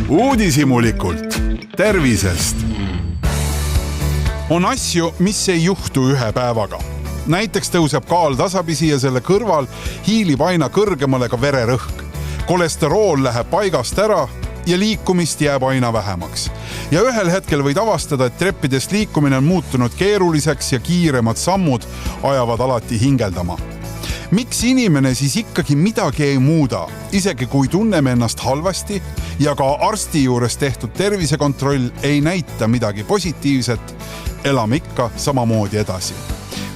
Uudishimulikult tervisest. On asju, mis ei juhtu ühe päevaga. Näiteks tõuseb kaal tasapisi ja selle kõrval hiilib aina kõrgemale ka vererõhk. Kolesterool läheb paigast ära ja liikumist jääb aina vähemaks. Ja ühel hetkel võid avastada, et treppidest liikumine on muutunud keeruliseks ja kiiremad sammud ajavad alati hingeldama. Miks inimene siis ikkagi midagi ei muuda, isegi kui tunneme ennast halvasti ja ka arsti juures tehtud tervisekontroll ei näita midagi positiivset, elame ikka samamoodi edasi.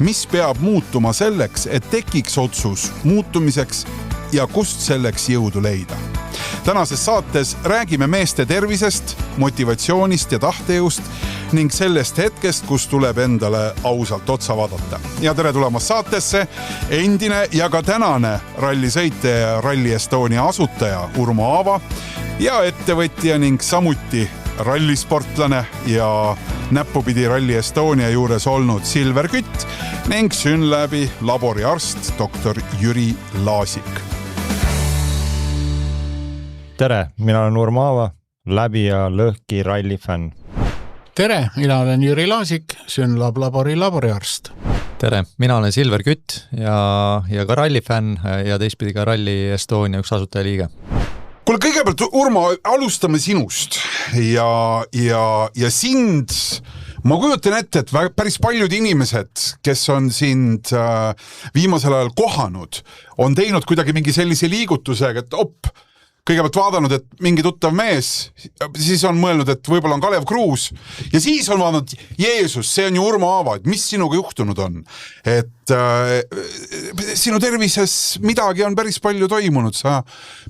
Mis peab muutuma selleks, et tekiks otsus muutumiseks ja kust selleks jõudu leida? Tänases saates räägime meeste tervisest, motivatsioonist ja tahtejõust ning sellest hetkest, kus tuleb endale ausalt otsa vaadata. Ja tere tulemast saatesse endine ja ka tänane rallisõitja ja Rally Estonia asutaja Urmo Aava ja ettevõtja ning samuti rallisportlane ja näppupidi Rally Estonia juures olnud Silver Kütt ning Synlabi laboriarst doktor Jüri Laasik. Tere, mina olen Urmo Aava, läbi ja lõhki rallifänn. Tere, mina olen Jüri Laasik, Synlab laboriarst. Tere, mina olen Silver Kütt ja ka rallifänn ja teistpidi ka Rally Estonia üks asutajaliige. Kuule, kõigepealt Urmo, alustame sinust ja sind, ma kujutan ette, et päris paljud inimesed, kes on sind viimasel ajal kohanud, on teinud kuidagi mingi sellise liigutusega, et kõigepealt vaadanud, et mingi tuttav mees, siis on mõelnud, et võib-olla on Kalev Kruus ja siis on vaadanud, Jeesus, see on ju Urmo Aava, et mis sinuga juhtunud on? Et sinu tervises midagi on päris palju toimunud, sa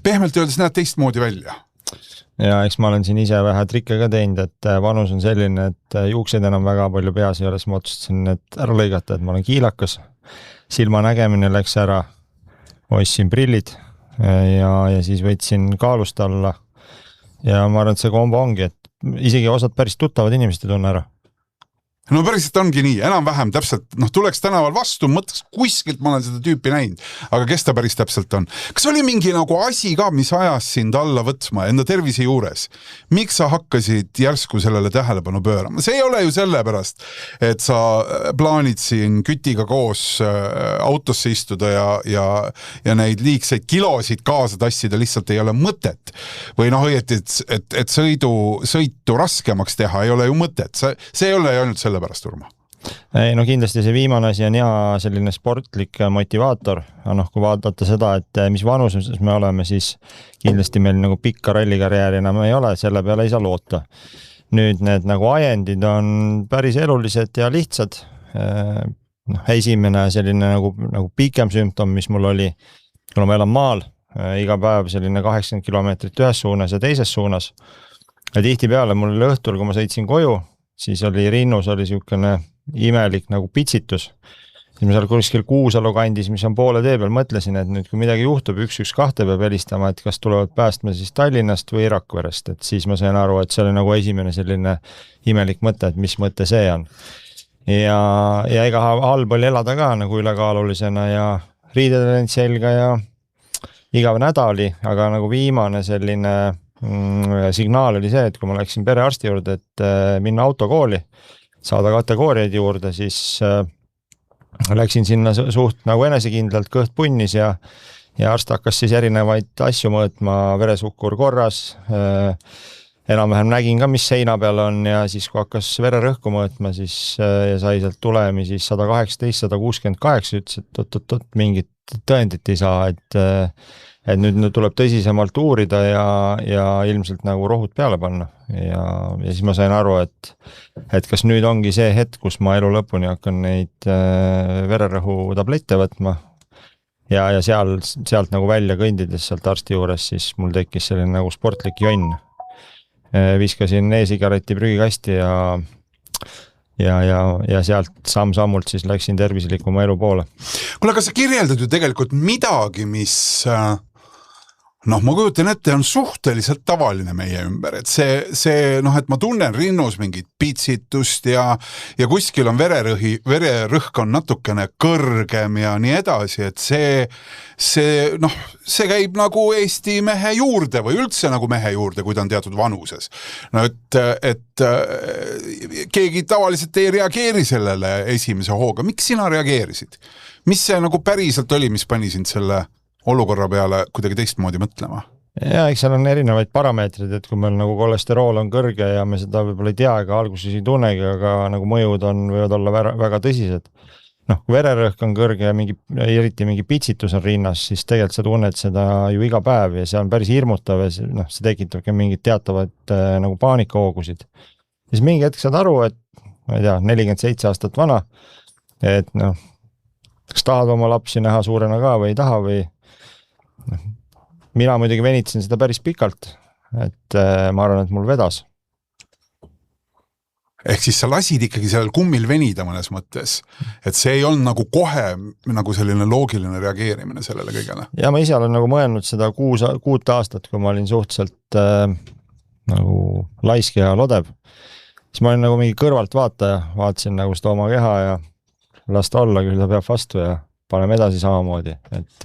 pehmelt öeldes näed teistmoodi välja. Ja eks ma olen siin ise vähe trikke ka teinud, et vanus on selline, et juukseid enam väga palju peas ei ole, siis ma otsustasin, et ära lõigata, et ma olen kiilakas. Silma nägemine läks ära, ostsin prillid ja siis võtsin kaalust alla ja ma arvan, et see kombo ongi, et isegi osad päris tuttavad inimesed ei tunne ära. No päriselt ongi nii, enam-vähem täpselt, tuleks tänaval vastu, mõtleks kuskilt ma olen seda tüüpi näinud, aga kes ta päris täpselt on? Kas oli mingi nagu asi ka, mis ajas sind alla võtma enda tervise juures? Miks sa hakkasid järsku sellele tähelepanu pöörama? See ei ole ju sellepärast, et sa plaanid siin Kütiga koos autosse istuda ja neid liigseid kilosid kaasa tassida lihtsalt ei ole mõtet. Või õieti, et sõitu raskemaks teha ei ole ju mõtet. See ei ole ju ainult sellepärast, Urmo. Ei, kindlasti see viimane asi on hea selline sportlik motivaator. Kui vaadata seda, et mis vanuses me oleme, siis kindlasti meil nagu pikka rallikarjääri enam ei ole, selle peale ei saa loota. Nüüd need nagu ajendid on päris elulised ja lihtsad. Esimene selline nagu pikem sümptom, mis mul oli, kuna ma elan maal, iga päev selline 80 kilomeetrit ühes suunas ja teises suunas. Ja tihti peale mul oli õhtul, kui ma sõitsin koju, siis oli rinnus siukene imelik nagu pitsitus. Siis ma seal kuskil Kuusalu kandis, mis on poole tee peal, mõtlesin, et nüüd kui midagi juhtub, 112 peab helistama, et kas tulevad päästma siis Tallinnast või Rakverest, et siis ma sain aru, et see oli nagu esimene selline imelik mõte, et mis mõte see on. Ja ega halb oli elada ka nagu ülekaalulisena ja riided olid selga ja igav nädali, aga nagu viimane selline signaal oli see, et kui ma läksin perearsti juurde, et minna autokooli, saada kategooriaid juurde, siis läksin sinna suht nagu enesekindlalt kõht punnis ja arst hakkas siis erinevaid asju mõõtma, veresukkur korras, enam-vähem nägin ka, mis seina peal on ja siis kui hakkas vererõhku mõõtma, siis ja sai sealt tulemi siis 118, 168, ütles, et mingit tõendit ei saa, et nüüd tuleb tõsisemalt uurida ja ilmselt nagu rohud peale panna. Ja siis ma sain aru, et kas nüüd ongi see hetk, kus ma elu lõpuni hakkan neid vererõhu tablette võtma. Ja sealt nagu välja kõndides sealt arsti juures, siis mul tekkis selline nagu sportlik jonn. Viskasin e-sigareti prügikasti ja sealt samm-sammult siis läksin tervislikuma elu poole. Kuule, aga sa kirjeldad ju tegelikult midagi, mis noh, ma kujutan ette, on suhteliselt tavaline meie ümber, et see noh, et ma tunnen rinnus mingit pitsitust ja kuskil on vererõhk on natukene kõrgem ja nii edasi, et see käib nagu Eesti mehe juurde või üldse nagu mehe juurde, kui ta on teatud vanuses. No et keegi tavaliselt ei reageeri sellele esimese hooga. Miks sina reageerisid? Mis see nagu päriselt oli, mis pani sind selle olukorra peale kuidagi teistmoodi mõtlema? Ja eks seal on erinevaid parameetrid, et kui meil nagu kolesterool on kõrge ja me seda võib-olla ei tea, ega alguses ei tunnegi, aga nagu mõjud võivad olla väga tõsised. Noh, kui vererõhk on kõrge ja eriti mingi pitsitus on rinnas, siis tegelikult sa tunned seda ju iga päev ja see on päris hirmutav ja see tekitabki mingid teatavad nagu paanikahoogusid. Siis mingi hetk saad aru, et ma ei tea, 47 aastat vana, et noh, kas tahad oma lapsi näha suurena ka või ei taha või mina muidugi venitsin seda päris pikalt, et ma arvan, et mul vedas. Ehk siis sa lasid ikkagi sellel kummil venida mõnes mõttes, et see ei olnud nagu kohe nagu selline loogiline reageerimine sellele kõigele. Ja ma ise olen nagu mõelnud seda 6 aastat, kui ma olin suhteliselt nagu laisk ja lodev. Siis ma olin nagu mingi kõrvalt vaataja, vaatasin nagu seda oma keha ja lasta olla, küll ta peab vastu ja paneme edasi samamoodi, et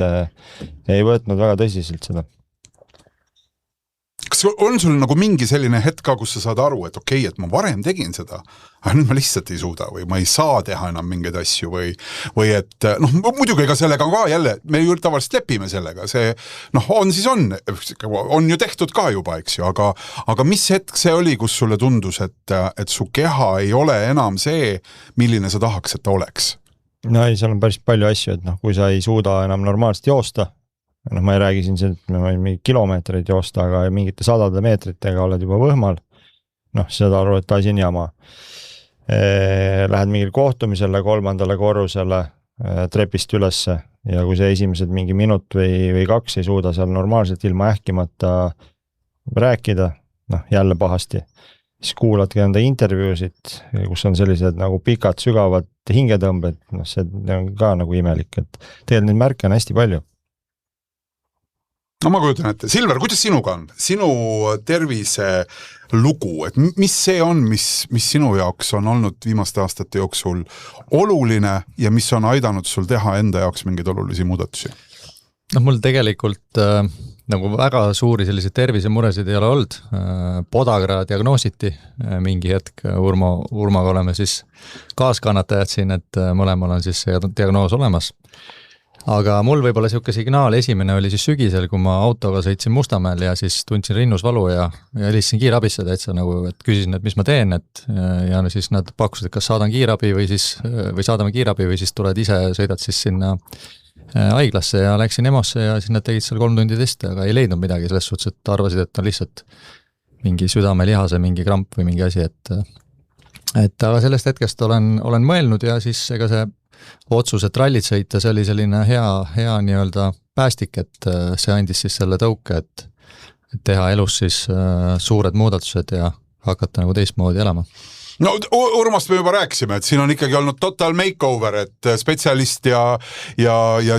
ei võtnud väga tõsiselt seda. Kas on sul nagu mingi selline hetk ka, kus sa saad aru, et okei, et ma varem tegin seda, aga nüüd ma lihtsalt ei suuda või ma ei saa teha enam mingeid asju või et noh, muidugi ega sellega ka jälle, me ju tavaliselt lepime sellega, see noh, on siis on ju tehtud ka juba, eks ju, aga mis hetk see oli, kus sulle tundus, et su keha ei ole enam see, milline sa tahaks, et ta oleks? No ei, seal on päris palju asju, et noh, kui sa ei suuda enam normaalselt joosta, noh, ma ei räägi siin see, et me võime mingi kilomeetreid joosta, aga mingite 100 meetritega oled juba võhmal, noh, seda aru, et asi on jama. Lähed mingil kohtumisele 3. korrusele trepist ülesse ja kui see esimesed mingi minut või 2 ei suuda seal normaalselt ilma ähkimata rääkida, noh, jälle pahasti, siis kuuladki enda intervjuusid, kus on sellised nagu pikad, sügavad hingetõmbed, noh, see on ka nagu imelik, et tegelikult neid märke on hästi palju. No ma kujutan ette. Silver, kuidas sinuga on? Sinu tervise lugu, et mis see on, mis sinu jaoks on olnud viimaste aastate jooksul oluline ja mis on aidanud sul teha enda jaoks mingeid olulisi muudatusi? No mul tegelikult nagu väga suuri selliseid tervisemuresid ei ole olnud. Podagra diagnoositi mingi hetk Urmaga oleme siis kaaskannatajad siin, et mõlemal on siis see diagnoos olemas. Aga mul võib-olla siuke signaal esimene oli siis sügisel, kui ma autoga sõitsin Mustamäel ja siis tundsin rinnus valu ja helistasin kiirabisse täitsa nagu, et küsisin, et mis ma teen, et ja siis nad pakkusid, et kas saadame kiirabi või siis tuled ise, sõidad siis sinna haiglasse ja läksin EMO-sse ja siis nad tegid seal 3 tundi testi, aga ei leidnud midagi selles suhtes, et arvasid, et on lihtsalt mingi südamelihase, mingi kramp või mingi asi, et aga sellest hetkest olen mõelnud ja siis ega see otsus, et rallit sõita, see oli selline hea nii-öelda päästik, et see andis siis selle tõuke, et teha elus siis suured muudatused ja hakata nagu teistmoodi elama. No Urmast me juba rääkisime, et siin on ikkagi olnud total makeover, et spetsialist ja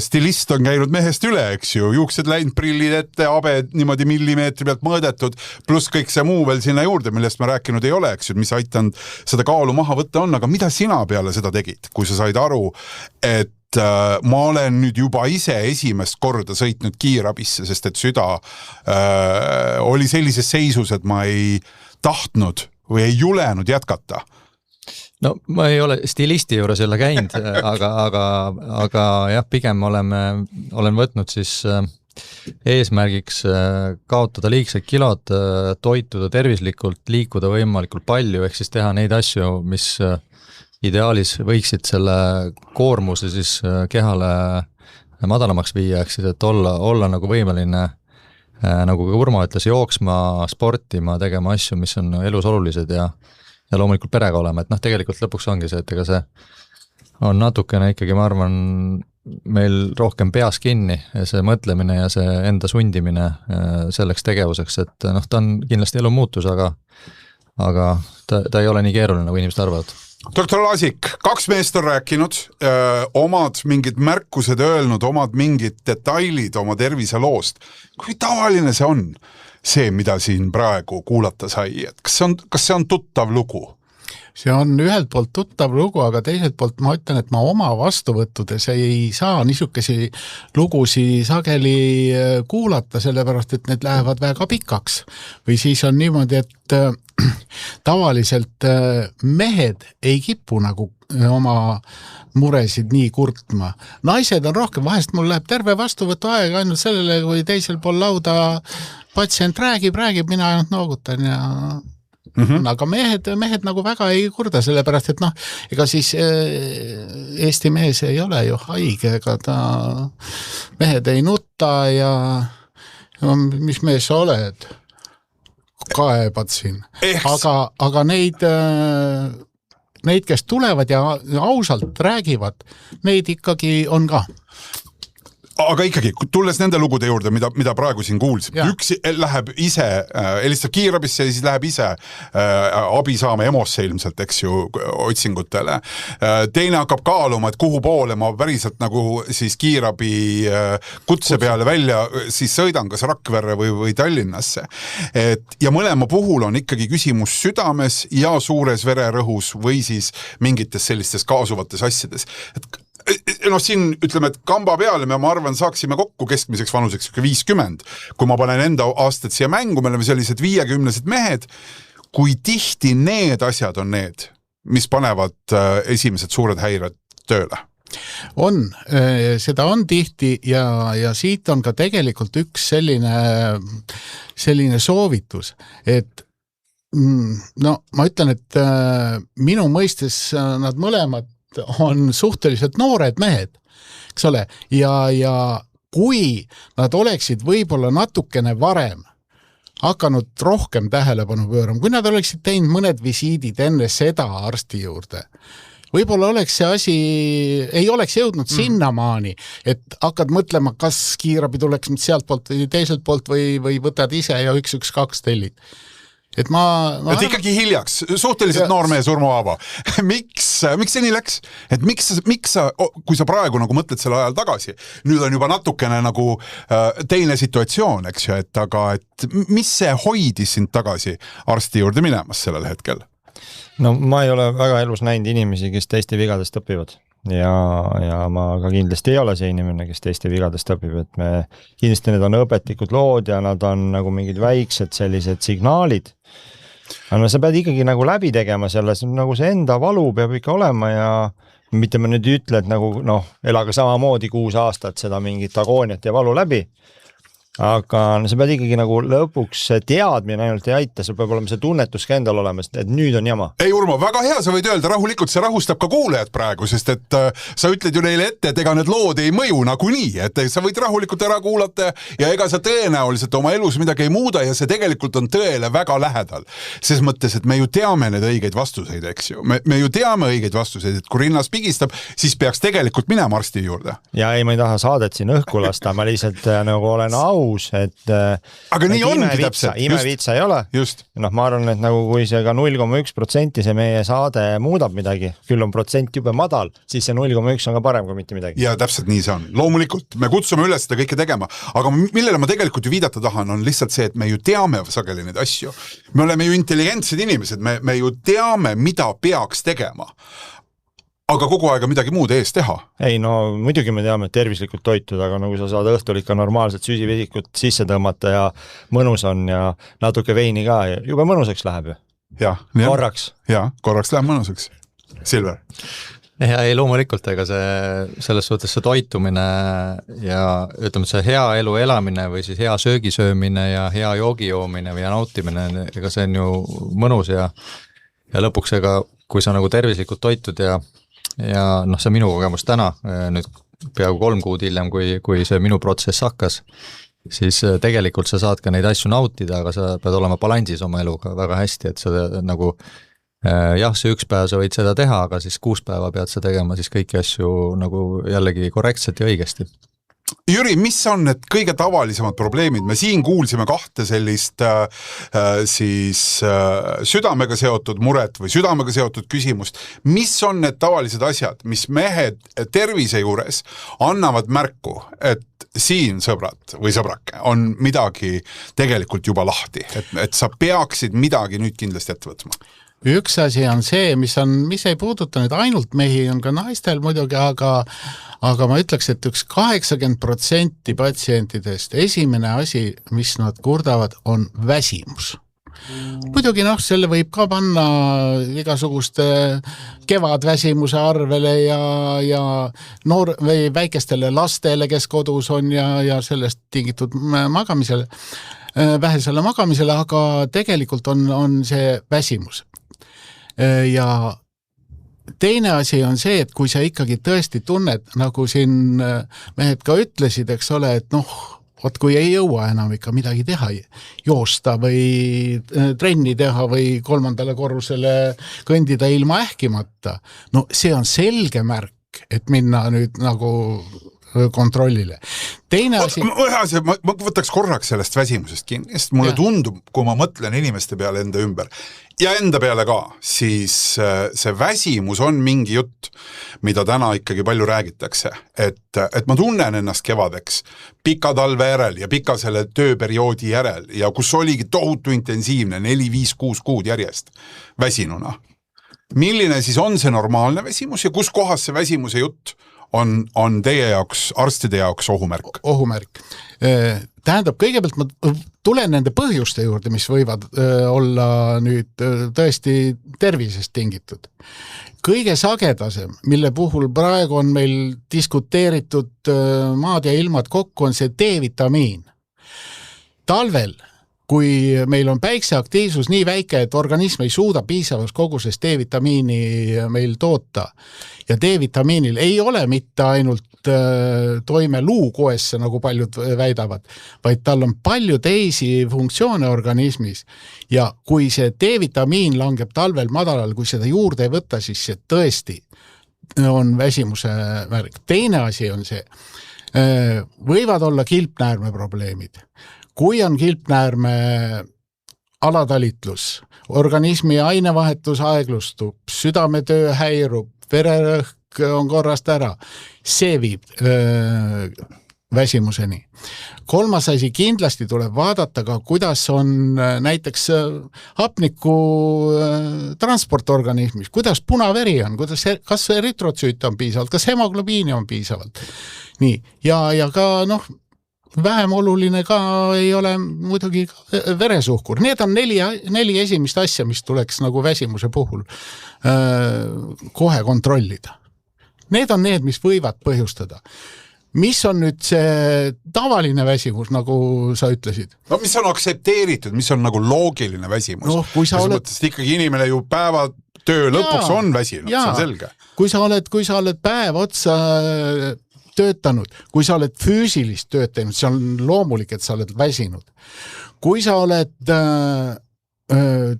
stilist on käinud mehest üle, eks ju, juuksed läinud, prillid ette, abed niimoodi millimeetri pealt mõõdetud, pluss kõik see muu veel sinna juurde, millest me rääkinud ei ole, eks ju, mis aitanud seda kaalu maha võtta on, aga mida sina peale seda tegid, kui sa said aru, et ma olen nüüd juba ise esimest korda sõitnud kiirabisse, sest et süda oli sellises seisus, et ma ei tahtnud või ei julenud jätkata? No ma ei ole stilisti juures jälle käinud, aga jah, pigem olen võtnud siis eesmärgiks kaotada liigsed kilod, toituda tervislikult, liikuda võimalikult palju, ehk siis teha neid asju, mis ideaalis võiksid selle koormuse siis kehale madalamaks viia, ehk siis, et olla nagu võimeline nagu ka Urma ütles, jooksma, sportima, tegema asju, mis on elus olulised ja loomulikult perega olema, et noh, tegelikult lõpuks ongi see, et ega see on natukene ikkagi, ma arvan, meil rohkem peas kinni see mõtlemine ja see enda sundimine selleks tegevuseks, et noh, ta on kindlasti elu muutus, aga ta ei ole nii keeruline, nagu inimesed arvavad. Doktor Laasik, 2 meest on rääkinud, omad mingid märkused öelnud, omad mingid detailid oma terviseloost. Kui tavaline see on, see, mida siin praegu kuulata sai? Et kas see on tuttav lugu? See on ühelt poolt tuttav lugu, aga teiselt poolt ma ütlen, et ma oma vastuvõttudes ei saa niisugesi lugusi sageli kuulata, sellepärast, et need lähevad väga pikaks. Või siis on niimoodi, et tavaliselt mehed ei kipu nagu oma muresid nii kurtma. Naised on rohkem, vahest mul läheb terve vastuvõtu aeg ainult sellele, kui teisel pool lauda patsient räägib, mina ainult noogutan ja aga mehed nagu väga ei kurda, sellepärast, et ega siis Eesti mees ei ole ju haige, ega mehed ei nutta ja mis mees sa oled? Kaebad siin. Aga neid, kes tulevad ja ausalt räägivad, neid ikkagi on ka. Aga ikkagi, tulles nende lugude juurde, mida praegu siin kuulsib, üks läheb ise, helistab kiirabisse ja siis läheb ise abi saama EMO-sse ilmselt, eks ju, otsingutele. Teine hakkab kaaluma, et kuhu poole ma päriselt nagu siis kiirabi kutse peale välja siis sõidan, kas Rakverre või Tallinnasse. Ja mõlema puhul on ikkagi küsimus südames ja suures vererõhus või siis mingites sellistes kaasuvates asjades. Siin ütleme, et kamba peale ma arvan, saaksime kokku keskmiseks vanuseks 50. Kui ma panen enda aastad siia mängu, me oleme sellised 50-sed mehed, kui tihti need asjad on need, mis panevad esimesed suured häired tööle? Seda on tihti ja siit on ka tegelikult üks selline soovitus, et ma ütlen, et minu mõistes nad mõlemad on suhteliselt noored mehed, eks ole, ja kui nad oleksid võib-olla natukene varem hakanud rohkem tähelepanu pöörama, kui nad oleksid teinud mõned visiidid enne seda arsti juurde, võib-olla oleks see asi, ei oleks jõudnud sinnamaani, et hakkad mõtlema, kas kiirabi tuleks sealt poolt või teiselt poolt või võtad ise ja 112 tellid. Et ikkagi hiljaks, suhteliselt noormehe surmuhaava. Miks see nii läks? Et miks sa, kui sa praegu nagu mõtled selle ajal tagasi, nüüd on juba natukene nagu teine situatsioon, eks ju, aga mis see hoidis sind tagasi arsti juurde minemas sellel hetkel? No ma ei ole väga elus näinud inimesi, kes teiste vigadest õpivad. Ja ma ka kindlasti ei ole see inimene, kes teiste vigadest õpib, et kindlasti need on õpetlikud lood ja nad on nagu mingid väiksed sellised signaalid. Aga sa pead ikkagi nagu läbi tegema selles, nagu see enda valu peab ikka olema ja mitte ma nüüd ütle, et nagu elaga samamoodi 6 aastat seda mingit agooniat ja valu läbi. Aga sa pead ikkagi nagu lõpuks teadmine ainult ei aita, see peab olema see tunnetus ka endal olemas, et nüüd on jama. Ei Urmo, väga hea, sa võid öelda rahulikult, see rahustab ka kuulejad praegu, sest et sa ütled ju neile ette, et ega need lood ei mõju nagunii, et sa võid rahulikult ära kuulata ja ega sa tõenäoliselt oma elus midagi ei muuda ja see tegelikult on tõele väga lähedal. Ses mõttes, et me ju teame need õigeid vastuseid, eks ju. Me ju teame õigeid vastuseid, et kui rinnas pigistab, siis peaks tegelikult minema arsti juurde. Ja ei, ma ei taha saadet siin õhku lasta, ma lihtsalt nagu olen au, et aga nii ongi täpselt. Imevitsa ei ole. Just. Ma arvan, et nagu kui see ka 0,1% see meie saade muudab midagi, küll on protsent jube madal, siis see 0,1 on ka parem kui mitte midagi. Ja täpselt nii see on. Loomulikult, me kutsume üles seda kõike tegema, aga millele ma tegelikult ju viidata tahan, on lihtsalt see, et me ju teame sageli neid asju. Me oleme ju intelligentsed inimesed, me ju teame, mida peaks tegema. Aga kogu aega midagi muud ees teha. Ei, no muidugi me teame, et tervislikult toituda, aga nagu sa saad õhtul ikka normaalselt süsivesikut sisse tõmmata ja mõnus on ja natuke veini ka ja juba mõnusaks läheb ju. Korraks. Korraks läheb mõnusaks. Silver. Ja ei loomulikult, ega selles suhtes see toitumine ja ütleme, see hea elu elamine või siis hea söögisöömine ja hea joogijoomine või nautimine, ega see on ju mõnus ja lõpuks ega kui sa nagu tervislikult toitud ja see minu kogemus täna, nüüd peaaegu 3 kuud hiljem, kui see minu protsess hakkas, siis tegelikult sa saad ka neid asju nautida, aga sa pead olema balansis oma eluga väga hästi, et sa nagu see 1 päev sa võid seda teha, aga siis 6 päeva pead sa tegema siis kõiki asju nagu jällegi korrektselt ja õigesti. Jüri, mis on need kõige tavalisemad probleemid? Me siin kuulsime kahte sellist südamega seotud muret või südamega seotud küsimust. Mis on need tavalised asjad, mis mehed tervise juures annavad märku, et siin sõbrad või sõbrake on midagi tegelikult juba lahti, et sa peaksid midagi nüüd kindlasti ette võtma? Üks asi on see, mis ei puuduta nüüd ainult mehi, on ka naistel muidugi, aga ma ütleks, et üks 80% patsientidest esimene asi, mis nad kurdavad, on väsimus. Muidugi selle võib ka panna igasuguste kevadväsimuse arvele ja või väikestele lastele, kes kodus on ja sellest tingitud vähesele magamisele, aga tegelikult on see väsimus. Ja teine asi on see, et kui sa ikkagi tõesti tunned, nagu siin mehed ka ütlesid, eks ole, et kui ei jõua enam ikka midagi teha, joosta või trenni teha või 3. korrusele kõndida ilma ähkimata, see on selge märk, et minna nüüd nagu kontrollile. Teine asi... Ma võtaks korraks sellest väsimusest kinni, sest mulle tundub, kui ma mõtlen inimeste peale enda ümber ja enda peale ka, siis see väsimus on mingi jutt, mida täna ikkagi palju räägitakse, et ma tunnen ennast kevadeks pika talve järel ja pika selle tööperioodi järel ja kus oligi tohutu intensiivne 4, 5, 6 kuud järjest väsinuna. Milline siis on see normaalne väsimus ja kus kohas see väsimuse jutt on teie jaoks, arstide jaoks ohumärk? Ohumärk. Tähendab, kõigepealt ma tulen nende põhjuste juurde, mis võivad olla nüüd tõesti tervisest tingitud. Kõige sagedasem, mille puhul praegu on meil diskuteeritud maad ja ilmad kokku, on see D-vitamiin. Talvel, kui meil on päikseaktiivsus nii väike, et organism ei suuda piisavas koguses D-vitamiini meil toota ja D-vitamiinil ei ole mitte ainult toime luukoesse, nagu paljud väidavad, vaid tal on palju teisi funktsioone organismis ja kui see D-vitamiin langeb talvel madalal, kui seda juurde ei võtta, siis see tõesti on väsimuse märk. Teine asi on see, võivad olla kilpnäärme probleemid. Kui on kilpnäärme alatalitlus, organismi ainevahetus aeglustub, südametöö häirub, vererõhk on korrast ära, see viib väsimuseni. Kolmas asi, kindlasti tuleb vaadata ka, kuidas on näiteks hapniku transport organismis, kuidas punaveri on, kas eritrotsüüt on piisavalt, kas hemoglobiini on piisavalt. Nii, ja ka vähem oluline ka ei ole muidugi veresuhkur. Need on 4 esimest asja, mis tuleks nagu väsimuse puhul kohe kontrollida. Need on need, mis võivad põhjustada. Mis on nüüd see tavaline väsimus, nagu sa ütlesid? Mis on aktsepteeritud, mis on nagu loogiline väsimus? Kui sa oled... mõttes, ikkagi inimene ju päeva töö lõpuks on väsinud, see on selge. Kui sa oled päev otsa töötanud, kui sa oled füüsilist tööd teinud, see on loomulik, et sa oled väsinud. Kui sa oled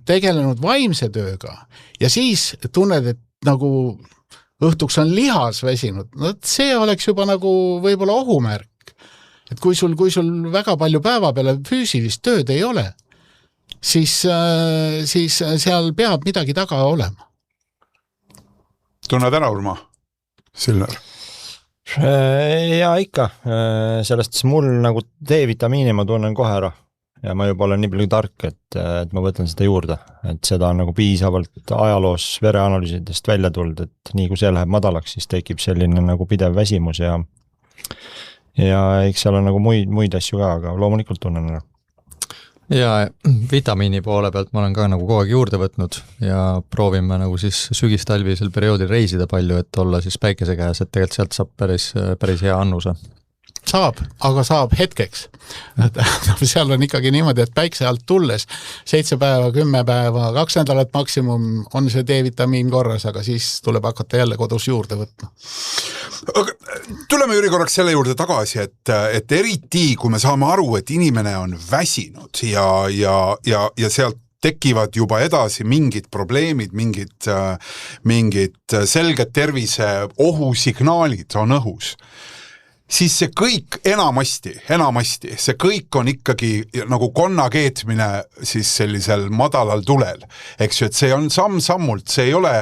tegelenud vaimse tööga ja siis tunned, et nagu õhtuks on lihas väsinud, see oleks juba nagu võib-olla ohumärk. Et kui sul väga palju päeva peale füüsilist tööd ei ole, siis seal peab midagi taga olema. Tunned ära, Urma? Silner? Ja ikka, sellest mul nagu D-vitamiini ma tunnen kohe ära ja ma juba olen nii palju tark, et ma võtan seda juurde, et seda on nagu piisavalt ajaloos vereanalüüsidest välja tulnud, et nii kui see läheb madalaks, siis tekib selline nagu pidev väsimus ja eks seal on nagu muid asju ka, aga loomulikult tunnen ära. Ja vitamiini poole pealt ma olen ka nagu kogu aeg juurde võtnud ja proovime nagu siis sügistalvisel perioodil reisida palju, et olla siis päikese käes, et tegelikult sealt saab päris hea annuse. Saab, aga saab hetkeks. Seal on ikkagi niimoodi, et päikse alt tulles 7 päeva, 10 päeva, 2 nädalat maksimum on see D-vitamiin korras, aga siis tuleb hakata jälle kodus juurde võtma. Tuleme Jüri korraks selle juurde tagasi, et eriti kui me saame aru, et inimene on väsinud ja sealt tekivad juba edasi mingid probleemid, mingid selged tervise ohusignaalid on õhus. siis see kõik enamasti, see kõik on ikkagi nagu konna keetmine siis sellisel madalal tulel, eks ju, et see on samm-sammult, see ei ole,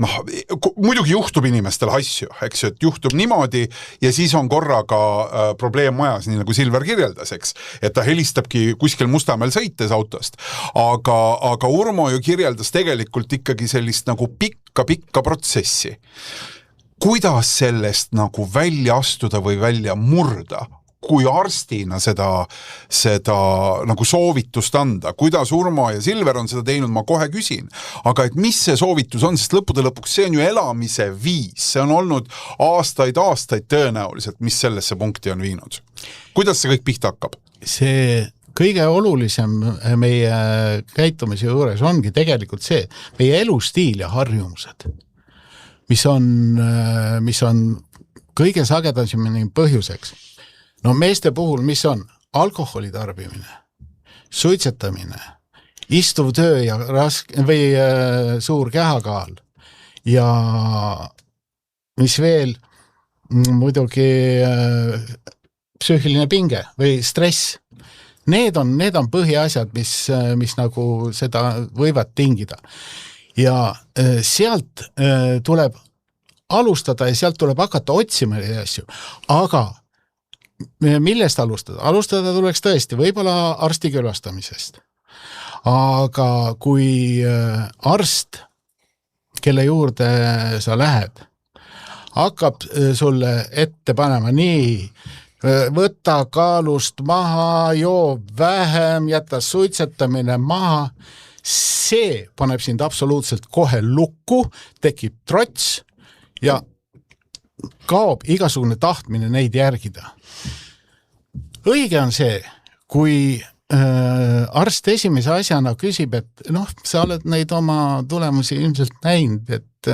muidugi juhtub inimestel asju, eks ju, et juhtub niimoodi ja siis on korraga probleem majas, nii nagu Silver kirjeldas, eks, et ta helistabki kuskil Mustamäel sõites autost, aga Urmo ju kirjeldas tegelikult ikkagi sellist nagu pikka protsessi. Kuidas sellest nagu välja astuda või välja murda, kui arstina seda nagu soovitust anda, kuidas Urmo ja Silver on seda teinud, ma kohe küsin, aga et mis see soovitus on, sest lõppude lõpuks see on ju elamise viis, see on olnud aastaid tõenäoliselt, mis sellesse punkti on viinud. Kuidas see kõik pihta hakkab? See kõige olulisem meie käitumise juures ongi tegelikult see, meie elustiil ja harjumused, mis on kõige sagedasemini põhjuseks. No meeste puhul, mis on alkoholi tarbimine, suitsetamine, istuv töö ja suur kehakaal ja mis veel, muidugi psüühiline pinge või stress. Need on põhiasjad, mis nagu seda võivad tingida. Ja sealt tuleb alustada ja sealt tuleb hakata otsima neid asju. Aga millest alustada? Alustada tuleks tõesti võib-olla arsti külastamisest. Aga kui arst, kelle juurde sa lähed, hakkab sulle ette panema nii, võta kaalust maha, joo vähem, jäta suitsetamine maha, see paneb sind absoluutselt kohe lukku, tekib trots ja kaob igasugune tahtmine neid järgida. Õige on see, kui arst esimese asjana küsib, et sa oled neid oma tulemusi ilmselt näinud, et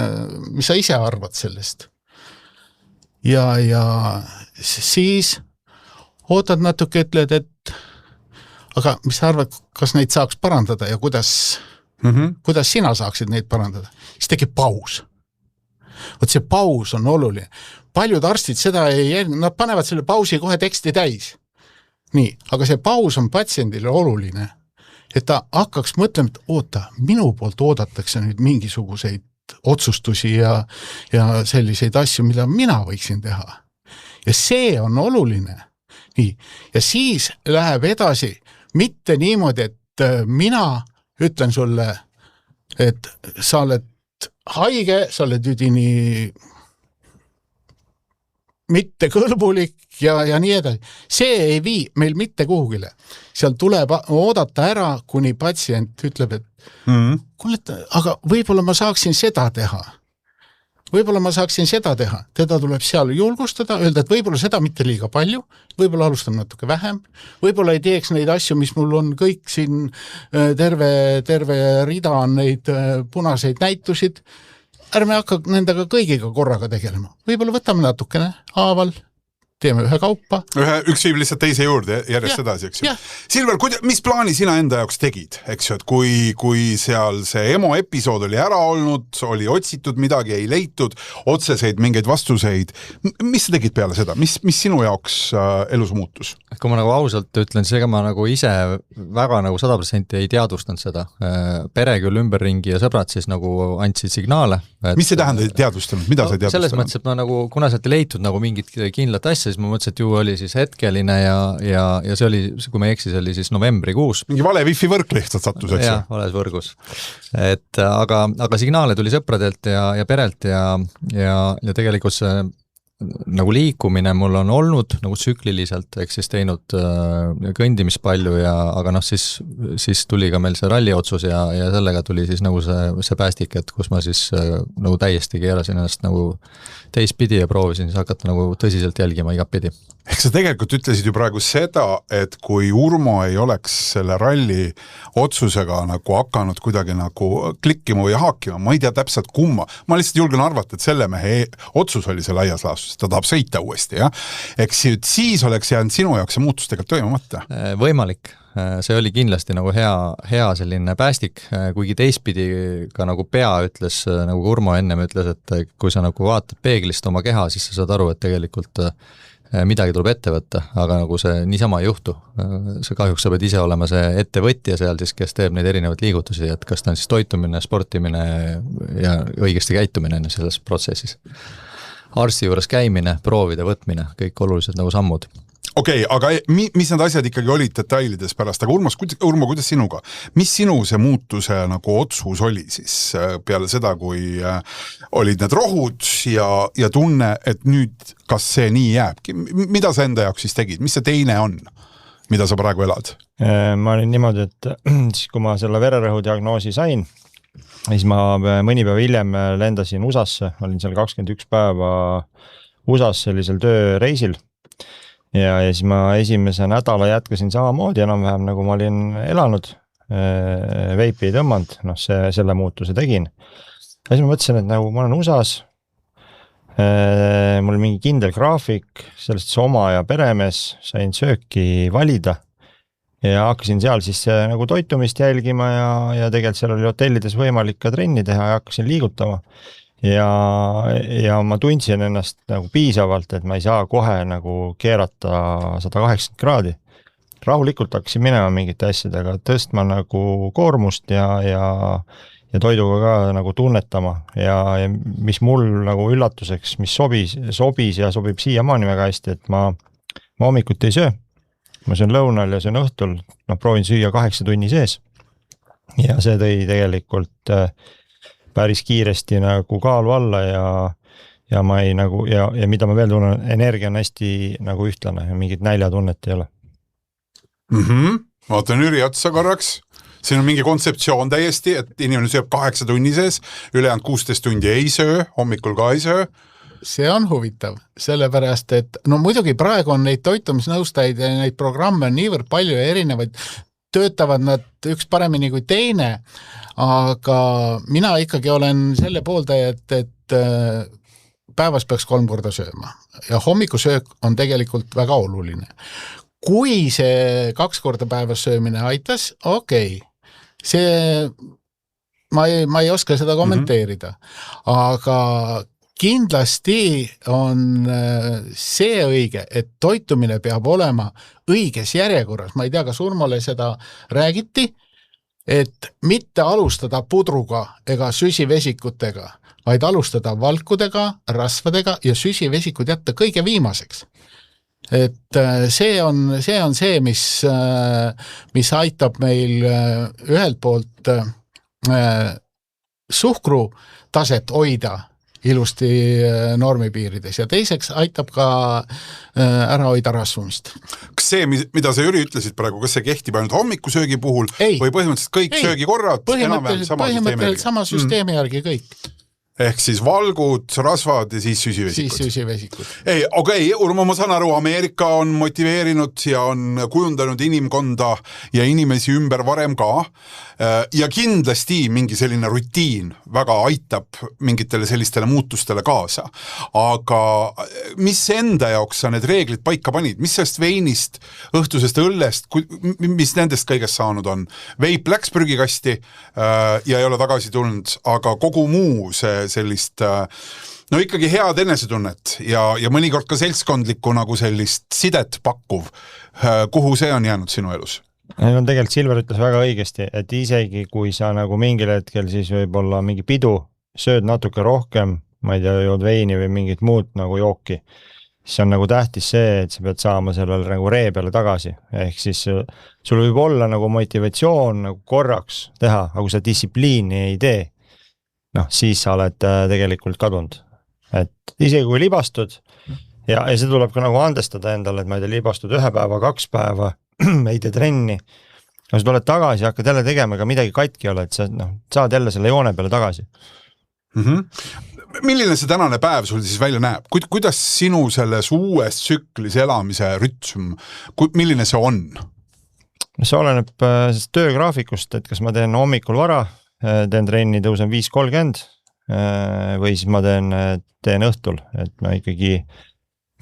mis sa ise arvad sellest. Ja siis ootad natuke, ütled, et aga mis sa arvad, kas neid saaks parandada ja kuidas sina saaksid neid parandada? Siis tekib paus. Vot see paus on oluline. Paljud arstid seda nad panevad selle pausi kohe teksti täis. Nii, aga see paus on patsiendile oluline, et ta hakkaks mõtlema, et oota, minu poolt oodatakse nüüd mingisuguseid otsustusi ja selliseid asju, mida mina võiksin teha. Ja see on oluline. Nii, ja siis läheb edasi mitte niimoodi, et mina ütlen sulle, et sa oled haige, sa oled üdini mitte kõlbulik ja nii edasi. See ei vii meil mitte kuhugile. Seal tuleb oodata ära, kuni patsient ütleb, et kuule, aga võib-olla ma saaksin seda teha. Teda tuleb seal julgustada, öelda, et võib-olla seda mitte liiga palju, võib-olla alustan natuke vähem, võib-olla ei teeks neid asju, mis mul on kõik siin, terve rida on neid punaseid näitusid, ärme hakka nendega kõigiga korraga tegelema. Võib-olla võtame natukene haaval, teeme ühe kaupa. Üks viib lihtsalt teise juurde järjest edasi, eks ju. Silver, mis plaani sina enda jaoks tegid, eks ju, et kui seal see EMO episood oli ära olnud, oli otsitud midagi, ei leitud, otseseid mingeid vastuseid, mis sa tegid peale seda? Mis sinu jaoks elus muutus? Kui ma nagu ausalt ütlen, seega ma nagu ise väga nagu 100% ei teadvustanud seda. Pere küll ümberringi ja sõbrad siis nagu andsid signaale. Mis see tähendab teadvustanud? Mida sa teadvustanud? Selles mõttes, et ma nagu, kuna sealt ei leitud nagu mingit kindlat asja, siis ma mõtlesin, et ju oli siis hetkeline ja see oli, kui ma ei eksi, see oli siis novembrikuus. Mingi vale wifi võrk lihtsalt sattus, eks? Jah, vales võrgus. Aga signaale tuli sõpradelt ja perelt ja tegelikult see nagu liikumine mul on olnud nagu tsükliliselt, ehk siis teinud kõndimist palju aga siis tuli ka meil see ralli otsus ja sellega tuli siis nagu see päästik, et kus ma siis nagu täiesti keerasin ennast nagu teistpidi ja proovisin siis hakata nagu tõsiselt jälgima igatpidi. Ehk sa tegelikult ütlesid ju praegu seda, et kui Urmo ei oleks selle ralli otsusega nagu hakanud kuidagi nagu klikkima või haakima, ma ei tea täpselt kumma, ma lihtsalt julgen arvata, et selle mehe otsus oli see laias laastus, ta tahab sõita uuesti, jah? Eks siis oleks jäänud sinu jaoks see muutus tegelikult toimumata? Võimalik. See oli kindlasti nagu hea selline päästik, kuigi teistpidi ka nagu pea ütles, nagu Urmo ennem ütles, et kui sa nagu vaatad peeglist oma keha, siis sa saad aru, et tegelikult midagi tuleb ette võtta, aga nagu see niisama ei juhtu. See kahjuks sa pead ise olema see ettevõtja seal siis, kes teeb neid erinevaid liigutusi, et kas ta on siis toitumine, sportimine ja õigesti käitumine selles protsessis. Arsti juures käimine, proovide võtmine, kõik olulised nagu sammud. Okei, aga mis need asjad ikkagi olid detailides pärast, aga Urmo, kuidas sinuga? Mis sinu see muutuse nagu otsus oli siis peale seda, kui olid need rohud ja tunne, et nüüd kas see nii jääbki? Mida sa enda jaoks siis tegid? Mis see teine on, mida sa praegu elad? Ma olin niimoodi, et siis kui ma selle vererõhu diagnoosi sain, siis ma mõni päev hiljem lendasin USAsse, olin seal 21 päeva USAs sellisel tööreisil. Ja siis ma esimese nädala jätkasin samamoodi enam-vähem nagu ma olin elanud, veipi ei tõmmanud, selle muutuse tegin. Ja siis ma mõtlesin, et nagu ma olen USAs, mul oli mingi kindel graafik, sellest oma ja peremees, sain sööki valida ja hakkasin seal siis nagu toitumist jälgima ja tegelikult seal oli hotellides võimalik ka trenni teha ja hakkasin liigutama. Ja ma tundsin ennast nagu piisavalt, et ma ei saa kohe nagu keerata 180 kraadi. Rahulikult hakkasin minema mingite asjadega, tõstma nagu koormust ja toiduga ka nagu tunnetama ja mis mul nagu üllatuseks, mis sobis ja sobib siiamaani väga hästi, et ma hommikuti ei söö. Ma söön lõunal ja söön õhtul, proovin süüa 8 tunni sees ja see tõi tegelikult päris kiiresti nagu kaalu alla ja ma ei nagu ja mida ma veel tunnen, energia on hästi nagu ühtlane ja mingit näljatunnet ei ole. Vaatan Jüri otsa korraks. Siin on mingi kontseptsioon täiesti, et inimene sööb 8 tunni sees, ülejäänud 16 tundi ei söö, hommikul ka ei söö. See on huvitav, sellepärast, et muidugi praegu on neid toitumisnõustajaid ja neid programme on niivõrd palju ja erinevaid, töötavad nad üks paremini kui teine, aga mina ikkagi olen selle pooldaja, et päevas peaks 3 korda sööma ja hommikusöök on tegelikult väga oluline. Kui see 2 korda päevas söömine aitas, okei. See, ma ei oska seda kommenteerida, aga kindlasti on see õige, et toitumine peab olema õiges järjekorras. Ma ei tea, kas Urmole seda räägiti, et mitte alustada pudruga ega süsivesikutega, vaid alustada valkudega, rasvadega ja süsivesikud jätta kõige viimaseks. Et see on see, mis aitab meil ühelt poolt suhkru taset hoida ilusti normipiirides ja teiseks aitab ka ära hoida rasvumist. Kas see, mida sa Jüri ütlesid praegu, kas see kehtib ainult hommikusöögi puhul või põhimõtteliselt kõik söögikorrad? Põhimõtteliselt sama süsteemi järgi kõik. Ehk siis valgud, rasvad ja siis süsivesikud. Okei, Urmo, ma saan aru, Ameerika on motiveerinud ja on kujundanud inimkonda ja inimesi ümber varem ka. Ja kindlasti mingi selline rutiin väga aitab mingitele sellistele muutustele kaasa. Aga mis enda jaoks sa need reeglid paika panid? Mis sellest veinist, õhtusest õllest, mis nendest kõigest saanud on? Veip läks prügikasti ja ei ole tagasi tulnud, aga kogu muu sellist ikkagi head enesetunnet ja mõnikord ka seltskondlikku nagu sellist sidet pakkuv. Kuhu see on jäänud sinu elus? Tegelikult Silver ütles väga õigesti, et isegi kui sa nagu mingil hetkel siis võib-olla mingi pidu sööd natuke rohkem, ma ei tea, jood veini või mingit muud nagu jooki, siis on nagu tähtis see, et sa pead saama sellele nagu ree peale tagasi. Ehk siis sul võib olla nagu motivatsioon nagu korraks teha, aga kui sa distsipliini ei tee, siis sa oled tegelikult kadunud. Et isegi kui libastud ja see tuleb ka nagu andestada endale, et ma ei tea, libastud 1 päeva, 2 päeva, ei tee trenni, sa tuled tagasi ja hakkad jälle tegema, ega midagi katki ole, et sa saad jälle selle joone peale tagasi. Milline see tänane päev sul siis välja näeb? Kuidas sinu selles uues tsüklis elamise rütm, milline see on? See oleneb töögraafikust, et kas ma teen hommikul vara, teen trenni, tõusen 5.30 või siis ma teen õhtul, et ma ikkagi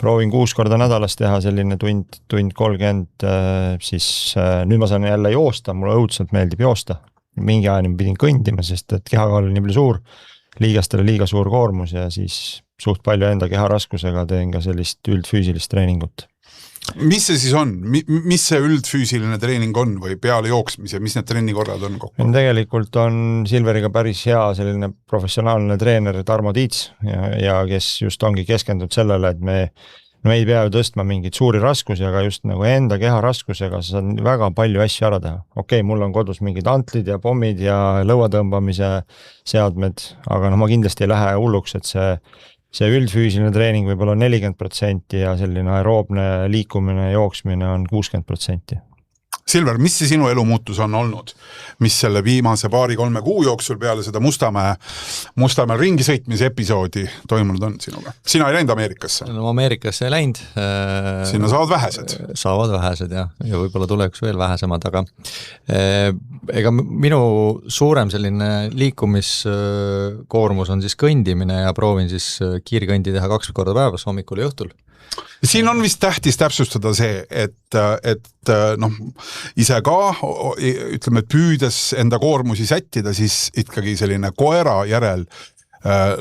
proovin 6 korda nädalas teha selline tund 30, siis nüüd ma saan jälle joosta, mulle õudselt meeldib joosta. Mingi ajani pidin kõndima, sest et kehakaal oli nii palju suur liigastele liiga suur koormus ja siis suht palju enda keharaskusega teen ka sellist üldfüüsilist treeningut. Mis see siis on? Mis see üldfüüsiline treening on või peale jooksmise, mis need trennikorrad on kokku? Tegelikult on Silveriga päris hea selline professionaalne treener Tarmo Tiits ja kes just ongi keskendunud sellele, et me ei pea ju tõstma mingeid suuri raskusi, aga just nagu enda keha raskusega sa saad väga palju asju ära teha. Okei, mul on kodus mingid antlid ja pommid ja lõuatõmbamise seadmed, aga ma kindlasti ei lähe hulluks, et see üldfüüsiline treening võib olla 40% ja selline aeroobne liikumine ja jooksmine on 60%. Silver, mis see sinu elumuutus on olnud? Mis selle viimase 2-3 kuu jooksul peale seda Mustamäe ringi sõitmise episoodi toimunud on sinuga? Sina ei läinud Ameerikasse? No Ameerikasse ei läinud. Sinna saavad vähesed. Saavad vähesed ja võib-olla tuleks veel vähesemad, aga ega minu suurem selline liikumiskoormus on siis kõndimine ja proovin siis kiirkõndi teha 2 korda päevas, hommikul ja õhtul. Siin on vist tähtis täpsustada see, et ise ka, ütleme, et püüdes enda koormusi sättida, siis ikkagi selline koera järel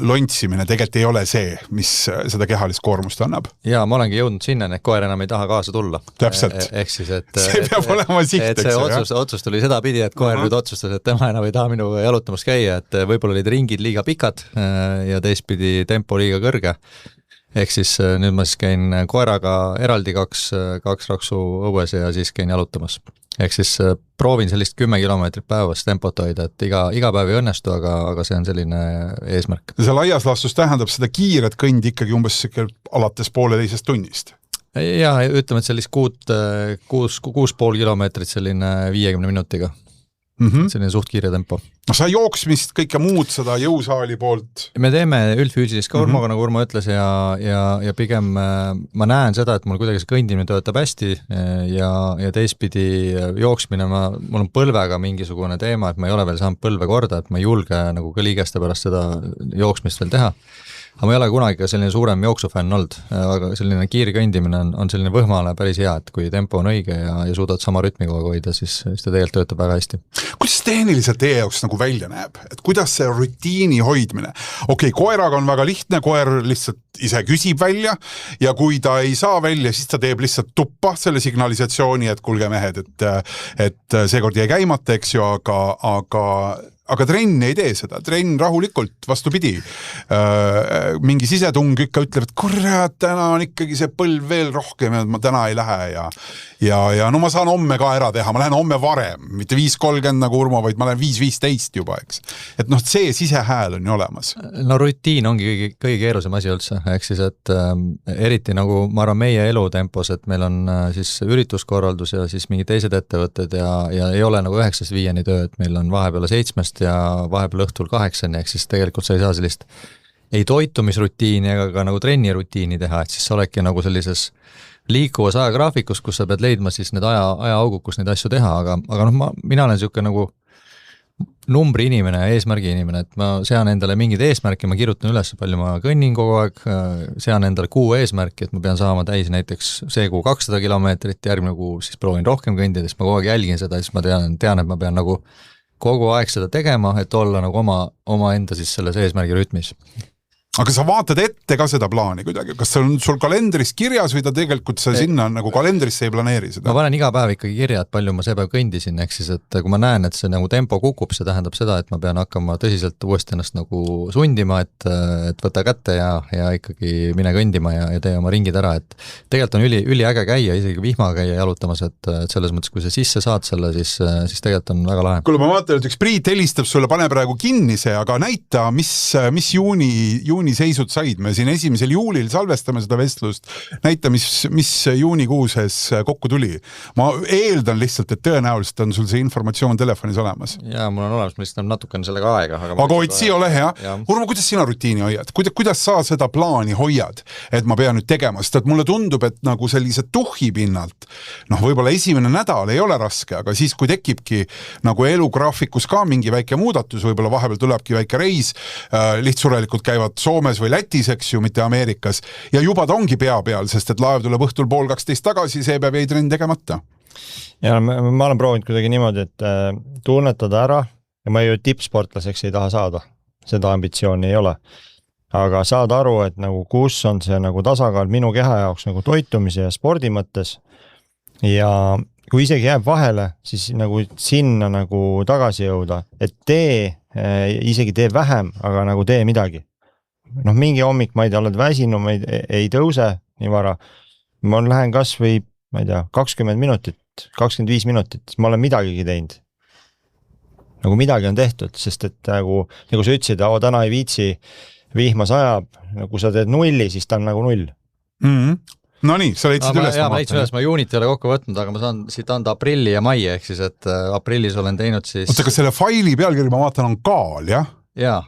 lontsimine tegelikult ei ole see, mis seda kehalist koormust annab. Ja ma olengi jõudnud sinna, et koer enam ei taha kaasa tulla. Täpselt. Ehk siis, et see peab olema siht, et see otsus tuli seda pidi, et koer nüüd otsustas, et tema enam ei taha minu jalutamas käia, et võib-olla olid ringid liiga pikad ja teistpidi tempo liiga kõrge. Ehk siis nüüd ma siis käin koeraga eraldi 2 raksu õues ja siis käin jalutamas. Ehk siis proovin sellist 10 kilomeetrit päevas tempot hoida, et iga päev ei õnnestu, aga see on selline eesmärk. See laias laastus tähendab seda kiiret kõndi ikkagi umbes alates 1,5 tunnist. Ja ütleme, et sellist 6,5 kilomeetrit selline 50 minutiga. Selline suht kiire tempo. No sa jooksmist kõike muud seda jõusaali poolt? Me teeme üldfüüsilist ka Urmoga, nagu Urmo ütles ja pigem ma näen seda, et mul kuidagi see kõndimine töötab hästi ja teistpidi jooksmine, mul on põlvega mingisugune teema, et ma ei ole veel saanud põlve korda, et ma ei julge nagu ka liigeste pärast seda jooksmist veel teha. Aga ma ei ole kunagi ka selline suurem jooksufänn olnud, aga selline kiirkõndimine on selline võhmale päris hea, et kui tempo on õige ja suudad sama rütmi kogu hoida, siis ta tegelikult töötab väga hästi. Kuidas tehniliselt teie jaoks nagu välja näeb? Et kuidas see rutiini hoidmine? Okei, koeraga on väga lihtne, koer lihtsalt ise küsib välja ja kui ta ei saa välja, siis ta teeb lihtsalt tuppa selle signalisatsiooni, et kulge mehed, et seekord jäi käimata, eks ju, aga trenn ei tee seda, trenn rahulikult, vastupidi. Mingi sisetung ikka ütleb, et kurat, täna on ikkagi see põlv veel rohkem ja ma täna ei lähe ja no ma saan homme ka ära teha, ma lähen homme varem, mitte 5:30 nagu Urmo, vaid ma lähen 5:15 juba, eks. Et see sisehääl on ju olemas. No rutiin ongi kõige keerusem asi üldse, ehk siis, et eriti nagu ma arvan meie elutempos, et meil on siis ürituskorraldus ja siis mingid teised ettevõtted ja ei ole nagu 9-5 töö, et meil on vahepeal 7 ja vahepeal õhtul 8, ehk siis tegelikult sa ei saa sellist ei toitumisrutiini ega ka nagu trennirutiini teha, et siis sa oledki nagu sellises liikuvas ajagraafikus, kus sa pead leidma siis need ajaaugud, kus neid asju teha, aga mina olen niisugune nagu numbri inimene ja eesmärgi inimene, et ma sean endale mingid eesmärki, ma kirjutan üles, palju ma kõnnin kogu aeg, sean endale kuu eesmärki, et ma pean saama täis näiteks see kuu 200 kilomeetrit, järgmine kuu siis proovin rohkem kõndida, siis ma kogu aeg jälgin seda, siis ma tean, et ma pean nagu kogu aeg seda tegema, et olla nagu oma enda siis selles eesmärgi rütmis. Aga sa vaatad ette ka seda plaani kuidagi, kas see on sul kalendris kirjas või ta tegelikult sa sinna nagu kalendrisse ei planeeri seda? Ma panen iga päev ikkagi kirja, et palju ma see päev kõndisin, ehk siis, et kui ma näen, et see nagu tempo kukub, see tähendab seda, et ma pean hakkama tõsiselt uuesti ennast nagu sundima, et võta kätte ja ikkagi mine kõndima ja tee oma ringid ära, et tegelikult on üliäge käia, isegi vihmaga käia jalutamas, et selles mõttes, kui sa sisse saad selle, siis tegelikult on väga lahe. Kuule, ma vaatan, et üks Priit helistab sulle, pane praegu kinni see, aga näita, mis juuni seisud said. Me siin 1. juulil salvestame seda vestlust. Näita, mis juunikuuses kokku tuli. Ma eeldan lihtsalt, et tõenäoliselt on sul see informatsioon telefonis olemas. Jaa, mul on olemas, ma lihtsalt on natukene sellega aega. Aga otsi ole hea. Urmo, kuidas sina rutiini hoiad? Kuidas sa seda plaani hoiad, et ma pean nüüd tegema? Sest et mulle tundub, et nagu sellise tuhhi pinnalt, võib-olla esimene nädal ei ole raske, aga siis, kui tekibki nagu elugraafikus ka mingi väike muudatus, võib-olla vahepeal tulebki väike reis, lihtsurelikult käivad Soomes või Lätis, eks ju, mitte Ameerikas, ja juba ta ongi pea peal, sest et laev tuleb õhtul 11:30 tagasi, see peab jäi trenn tegemata. Ja ma olen proovinud kuidagi niimoodi, et tunnetada ära ja ma ju tippsportlaseks ei taha saada. seda ambitsiooni ei ole. Aga saad aru, et nagu kus on see nagu tasakaal minu keha jaoks nagu toitumise ja spordi mõttes ja kui isegi jääb vahele, siis nagu sinna nagu tagasi jõuda, et isegi tee vähem, aga nagu tee midagi. Noh, mingi hommik, ma ei tea, oled väsinu, ma ei tõuse nii vara. Ma lähen kas või, ma ei tea, 20 minutit, 25 minutit, ma olen midagigi teinud. Nagu midagi on tehtud, sest et nagu sa ütlesid, täna ei viitsi, vihma sajab, kui sa teed 0, siis ta on nagu 0. No nii, sa leidsid üles. Ma leidsin üles, ma juunit ei ole kokku võtnud, aga ma saan siit anda aprilli ja mai, ehk siis, et aprillis olen teinud siis... Oota, kas selle faili pealkiri, ma vaatan, on kaal, jah? Jaa.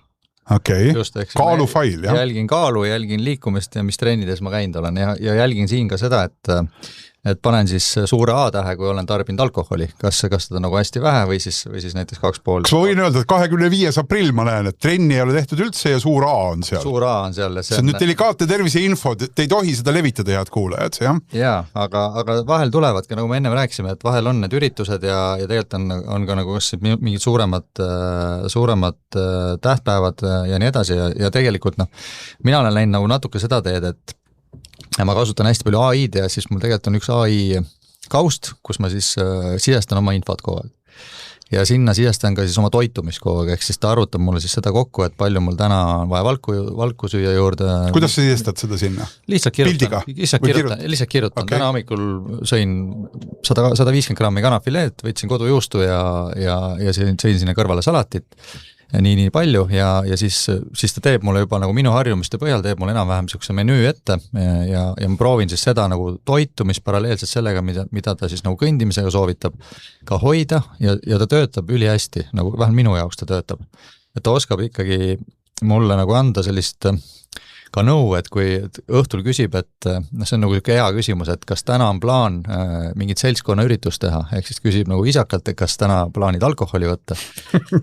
Okei, kaalufail, jah? Jälgin kaalu, jälgin liikumist ja mis treenides ma käinud olen ja jälgin siin ka seda, et panen siis suure A-tähe, kui olen tarbinud alkoholi. Kas seda nagu hästi vähe või siis näiteks 2,5. Kas ma võin öelda, et 25. aprill ma näen, et trenni ei ole tehtud üldse ja suur A on seal? Suur A on seal. See on nüüd delikaatne terviseinfo, te ei tohi seda levitada, head kuulajad, jah? Jaa, aga vahel tulevad ka, nagu me enne rääkisime, et vahel on need üritused ja tegelikult on ka nagu mingid suuremad tähtpäevad ja nii edasi ja tegelikult mina olen läinud nagu natuke seda teed, et ja ma kasutan hästi palju AI-d ja siis mul tegelikult on üks AI kaust, kus ma siis sisestan oma infot kogu aeg. Ja sinna sisestan ka siis oma toitumist kogu aeg, ehk siis ta arvutab mulle siis seda kokku, et palju mul täna on vaja valku süüa juurde. Kuidas sa sisestad seda sinna? Lihtsalt kirjutan. Okay. Täna hommikul sõin 150 grammi kanafileed, võtsin kodujuustu ja sõin sinna kõrvale salatit. Ja nii palju ja siis ta teeb mulle juba nagu minu harjumiste põhjal teeb mulle enam-vähem niisuguse menüü ette ja ma proovin siis seda nagu toitumist paralleelselt sellega, mida ta siis nagu kõndimisega soovitab ka hoida ja ta töötab ülihästi, nagu vähemalt minu jaoks ta töötab. Et ta oskab ikkagi mulle nagu anda sellist ka nõu, et kui õhtul küsib, et see on nagu hea küsimus, et kas täna on plaan mingit seltskonna üritust teha, ehk siis küsib nagu isakalt, et kas täna plaanid alkoholi võtta.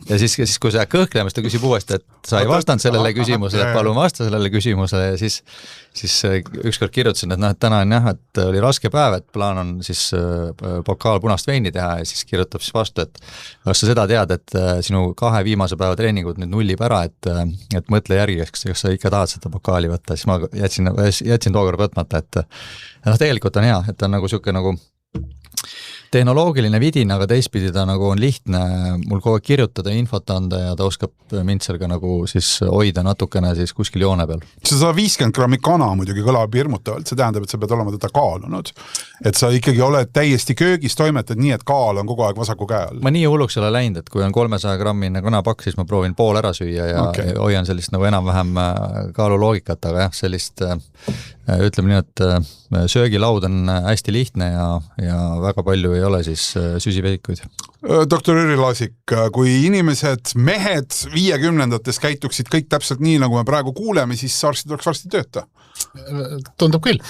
Ja siis kui sa kõhklemas, ta küsib uuesti, et sa ei vastanud sellele küsimusele, et palun vasta sellele küsimusele ja siis ükskord kirjutasin, et täna on jah, et oli raske päev, et plaan on siis pokaal punast veini teha ja siis kirjutab siis vastu, et kas sa seda tead, et sinu 2 viimase päeva treeningud nüüd nullib ära, et mõtle järgi, kas sa ikka tahad seda pokaali võtta, siis ma jätsin tookord võtmata, et tegelikult on hea, et on nagu siuke nagu tehnoloogiline vidin, aga teistpidi ta nagu on lihtne mul kogu aeg kirjutada ja infot anda ja ta oskab mind seal ka nagu siis hoida natukene siis kuskil joone peal. See 150 grammi kana muidugi kõlab hirmutavalt, see tähendab, et sa pead olema teda kaalunud. Et sa ikkagi oled täiesti köögis toimetad nii, et kaal on kogu aeg vasaku käe all. Ma nii hulluks ei ole läinud, et kui on 300 grammine kanapakk, siis ma proovin pool ära süüa ja hoian sellist nagu enam-vähem kaaluloogikat, aga jah, sellist ütleme nii, et söögilaud on hästi lihtne ja väga palju ei ole siis süsiveikuid. Doktor Jüri Laasik, kui inimesed, mehed 50-ndates käituksid kõik täpselt nii, nagu me praegu kuuleme, siis arstid oleks varsti tööta. Tundub küll.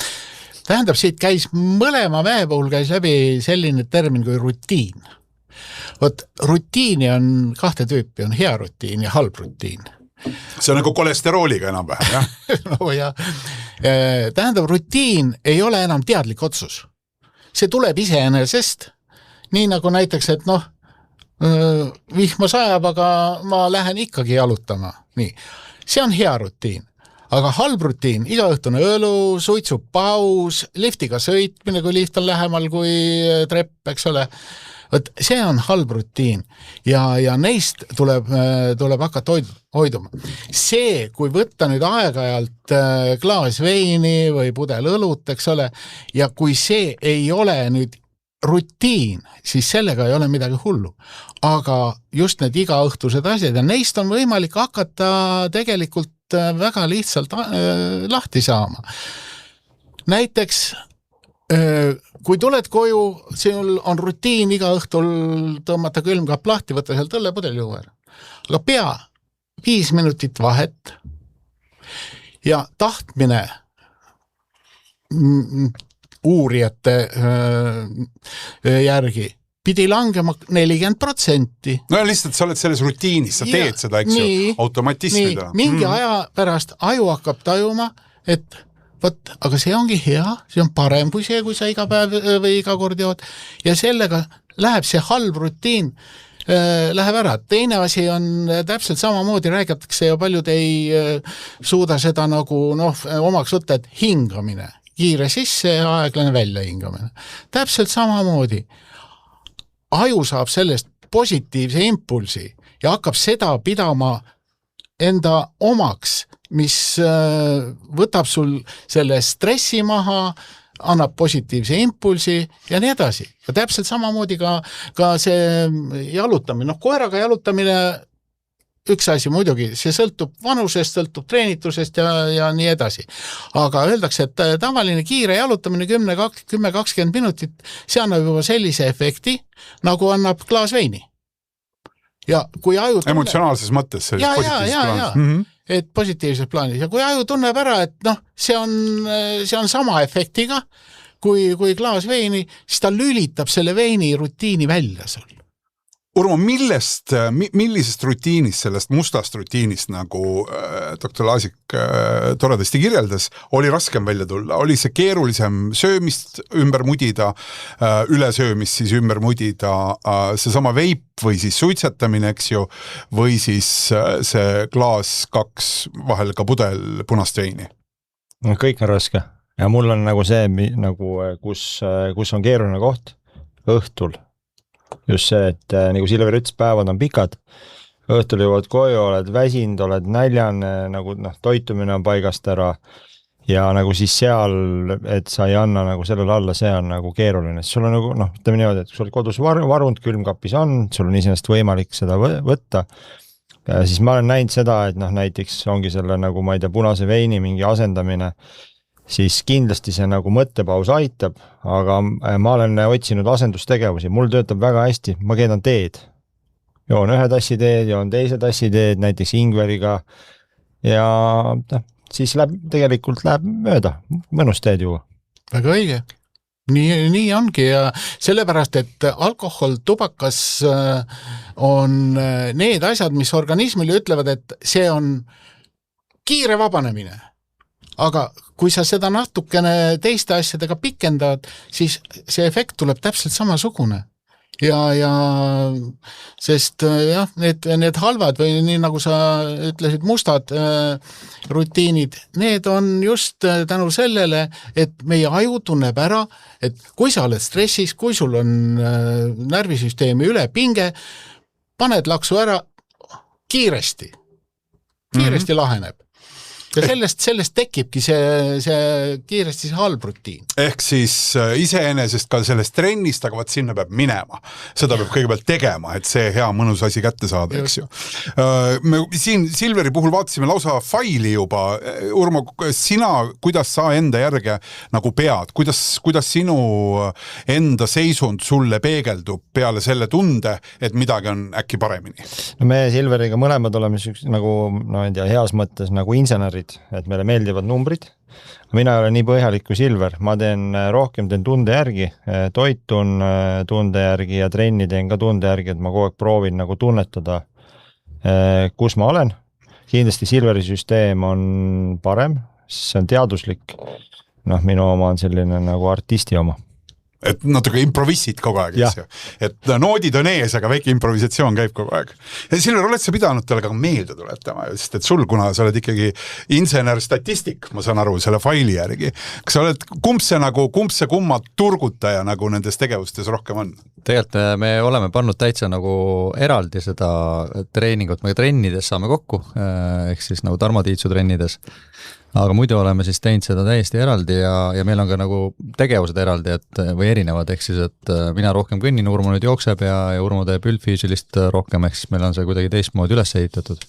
Tähendab, siit käis mõlema mehe puhul käis läbi selline termin kui rutiin. Rutiini on 2 tüüpi, on hea rutiin ja halb rutiin. See on nagu kolesterooliga enam-vähem, jah? No ja. Tähendab, rutiin ei ole enam teadlik otsus. See tuleb iseenesest, nii nagu näiteks, et vihma sajab, aga ma lähen ikkagi jalutama. Nii. See on hea rutiin. Aga halb rutiin, igaõhtune õlu, suitsupaus, liftiga sõitmine, kui lift on lähemal kui trepp, eks ole. See on halb rutiin ja neist tuleb hakata hoiduma. See, kui võtta nüüd aeg-ajalt klaas veini või pudel õlut, eks ole, ja kui see ei ole nüüd rutiin, siis sellega ei ole midagi hullu. Aga just need igaõhtused asjad ja neist on võimalik hakata tegelikult väga lihtsalt lahti saama. Näiteks kui tuled koju, sul on rutiin iga õhtul tõmmata külmkapp lahti, võtta seal tõllepudel juua ära. Aga pea 5 minutit vahet ja tahtmine uurijate järgi pidi langema 40%. No lihtsalt sa oled selles rutiinis, sa teed seda, eks ju, automatismida. Mingi aja pärast aju hakkab tajuma, et aga see ongi hea, see on parem kui see, kui sa iga päev või iga kord jood. Ja sellega läheb see halb rutiin läheb ära. Teine asi on täpselt samamoodi, räägitakse ja paljud ei suuda seda nagu omaks võtta, et hingamine, kiire sisse ja aeglane välja hingamine. Täpselt samamoodi. Aju saab sellest positiivse impulsi ja hakkab seda pidama enda omaks, mis võtab sul selle stressi maha, annab positiivse impulsi ja nii edasi. Ja täpselt samamoodi ka see jalutamine. Koeraga jalutamine, üks asi muidugi, see sõltub vanusest, sõltub treenitusest ja nii edasi. Aga öeldakse, et tavaline kiire jalutamine 10-20 minutit, see annab juba sellise efekti, nagu annab klaas veini. Ja kui aju emotsionaalses mõttes sellist positiivses plaanis. Et positiivses plaanis. Ja kui aju tunneb ära, et see on sama efektiga kui klaas veini, siis ta lülitab selle veini rutiini välja sul. Urmo, millisest rutiinist, sellest mustast rutiinist, nagu doktor Laasik toredasti kirjeldas, oli raskem välja tulla? Oli see keerulisem söömist ümber mudida, ülesöömist siis ümber mudida, see sama veip või siis suitsetamine, eks ju, või siis see klaas 2 vahel ka pudel punast veini? Kõik on raske. Ja mul on nagu see, kus on keeruline koht õhtul. Just see, et nagu Silver ütles, päevad on pikad, õhtul jõuad koju, oled väsinud, oled näljane, nagu toitumine on paigast ära ja nagu siis seal, et sa ei anna nagu sellele alla, see on nagu keeruline. Sul on nagu, ütleme niimoodi, et kui sul kodus varunud külmkapis on, sul on iseenesest võimalik seda võtta, siis ma olen näinud seda, et näiteks ongi selle nagu, ma ei tea, punase veini mingi asendamine, siis kindlasti see nagu mõttepaus aitab, aga ma olen otsinud asendustegevusi. Mul töötab väga hästi, ma keedan teed. Joon 1 tassi teed, joon 2 tassi teed, näiteks ingveriga ja siis tegelikult läheb mööda, mõnus teed juua. Väga õige. Nii ongi ja sellepärast, et alkohol, tubakas on need asjad, mis organismile ütlevad, et see on kiire vabanemine. Aga kui sa seda natukene teiste asjadega pikendad, siis see efekt tuleb täpselt samasugune. Ja sest need halvad või nii nagu sa ütlesid, mustad rutiinid, need on just tänu sellele, et meie aju tunneb ära, et kui sa oled stressis, kui sul on närvisüsteemi ülepinge, paned laksu ära kiiresti laheneb. Ja sellest tekibki see kiiresti see halb rutiin. Ehk siis iseenesest ka sellest trennist, aga vaat sinna peab minema. Seda peab kõigepealt tegema, et see hea mõnus asi kätte saada, eks ju. Me siin Silveri puhul vaatasime lausa faili juba. Urmo, sina, kuidas sa enda järge nagu pead? Kuidas sinu enda seisund sulle peegeldub peale selle tunde, et midagi on äkki paremini? No me Silveriga mõlemad oleme nagu, ei tea, heas mõttes nagu insenerid, et meile meeldivad numbrid. Mina ei ole nii põhjalik kui Silver, ma teen tunde järgi, toitun tunde järgi ja trenni teen ka tunde järgi, et ma kogu aeg proovin nagu tunnetada, kus ma olen. Kindlasti Silveri süsteem on parem, see on teaduslik. Minu oma on selline nagu artisti oma. Et natuke improvisid kogu aeg, eks ju. Et noodid on ees, aga väike improvisatsioon käib kogu aeg. Ja Silver, oled sa pidanud talle ka meelde tuletama, sest et sul, kuna sa oled ikkagi insener-statistik, ma saan aru, selle faili järgi. Kas sa oled, kumb see kumma turgutaja nagu nendes tegevustes rohkem on? Tegelikult me oleme pannud täitsa nagu eraldi seda treeningut, me trennides saame kokku, ehk siis nagu Tarmo Tiitsu trennides. Aga muidu oleme siis teinud seda täiesti eraldi ja meil on ka nagu tegevused eraldi, või erinevad, ehk siis, et mina rohkem kõnnin, Urmo nüüd jookseb ja Urmo teeb üldfüüsilist rohkem, ehk siis meil on see kuidagi teistmoodi üles ehitatud.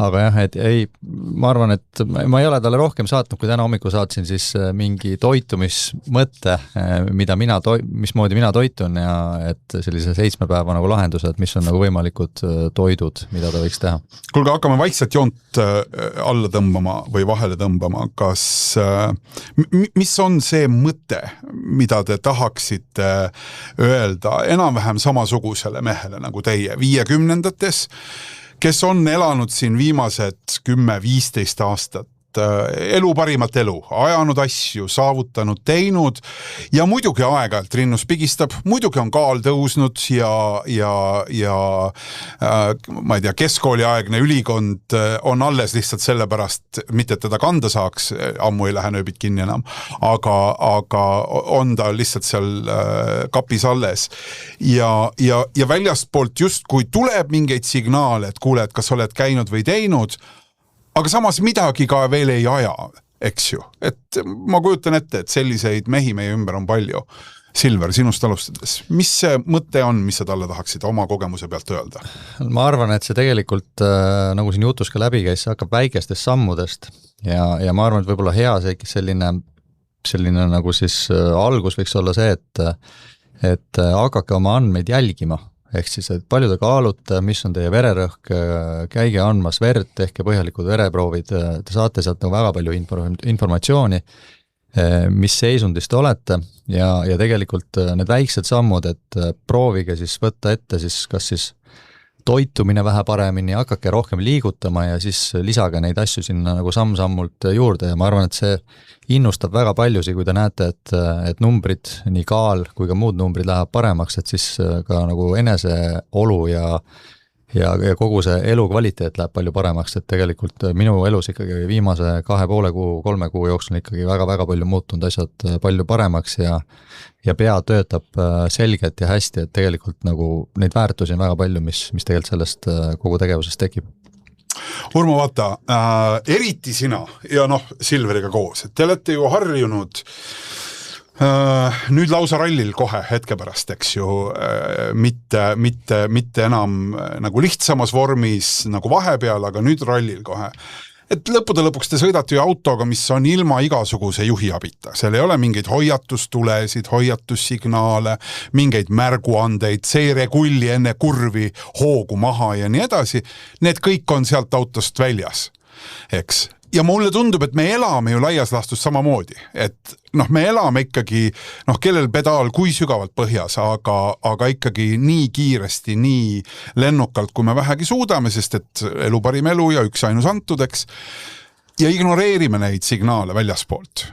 Aga jah, et ei, ma arvan, et ma ei ole talle rohkem saatnud, kui täna hommikul saatsin siis mingi toitumismõtte, mismoodi mina toitun ja et sellise 7 päeva nagu lahendused, mis on nagu võimalikud toidud, mida ta võiks teha. Kuulge, hakkame vaikselt joont alla tõmbama või vahele tõmbama. Mis on see mõte, mida te tahaksite öelda enam-vähem samasugusele mehele nagu teie 50-ndates, kes on elanud siin viimased 10-15 aastat elu parimat elu, ajanud asju, saavutanud, teinud ja muidugi aeg-ajalt rinnus pigistab, muidugi on kaal tõusnud ja ma ei tea, keskkooliaegne ülikond on alles lihtsalt sellepärast, mitte et teda kanda saaks, ammu ei lähe nööbid kinni enam, aga on ta lihtsalt seal kapis alles ja väljastpoolt justkui tuleb mingeid signaale, et kuule, et kas oled käinud või teinud, aga samas midagi ka veel ei aja, eks ju. Et ma kujutan ette, et selliseid mehi meie ümber on palju. Silver, sinust alustades, mis see mõte on, mis sa talle tahaksid oma kogemuse pealt öelda? Ma arvan, et see tegelikult, nagu siin jutus ka läbi käis, see hakkab väikestest sammudest ja ma arvan, et võib-olla hea selline nagu siis algus võiks olla see, et hakake oma andmeid jälgima. Ehk siis, et palju te kaalute, mis on teie vererõhk, käige andmas verd, tehke põhjalikud vereproovid, te saate sealt nagu väga palju informatsiooni, mis seisundist olete ja tegelikult need väiksed sammud, et proovige siis võtta ette siis kas siis toitumine vähe paremini, hakake rohkem liigutama ja siis lisage neid asju sinna nagu samm-sammult juurde ja ma arvan, et see innustab väga paljusi, kui te näete, et numbrid, nii kaal kui ka muud numbrid läheb paremaks, et siis ka nagu eneseolu ja kogu see elukvaliteet läheb palju paremaks, et tegelikult minu elus ikkagi viimase 2,5 kuu, 3 kuu jooksul ikkagi väga-väga palju muutunud asjad palju paremaks ja pea töötab selgelt ja hästi, et tegelikult nagu neid väärtusi on väga palju, mis tegelikult sellest kogu tegevusest tekib. Urmo, vaata, eriti sina ja Silveriga koos, et te olete ju harjunud nüüd lausa rallil kohe hetke pärast, eks ju, mitte enam nagu lihtsamas vormis nagu vahepeal, aga nüüd rallil kohe. Et lõppude lõpuks te sõidate ju autoga, mis on ilma igasuguse juhi abita. Seal ei ole mingeid hoiatustulesid, hoiatussignaale, mingeid märguandeid, seirekulli enne kurvi, hoogu maha ja nii edasi. Need kõik on sealt autost väljas, eks. Ja mulle tundub, et me elame ju laias laastus samamoodi, et me elame ikkagi, kellel pedaal kui sügavalt põhjas, aga ikkagi nii kiiresti, nii lennukalt, kui me vähegi suudame, sest et elu parim elu ja üks ainus antud, eks, ja ignoreerime neid signaale väljaspoolt.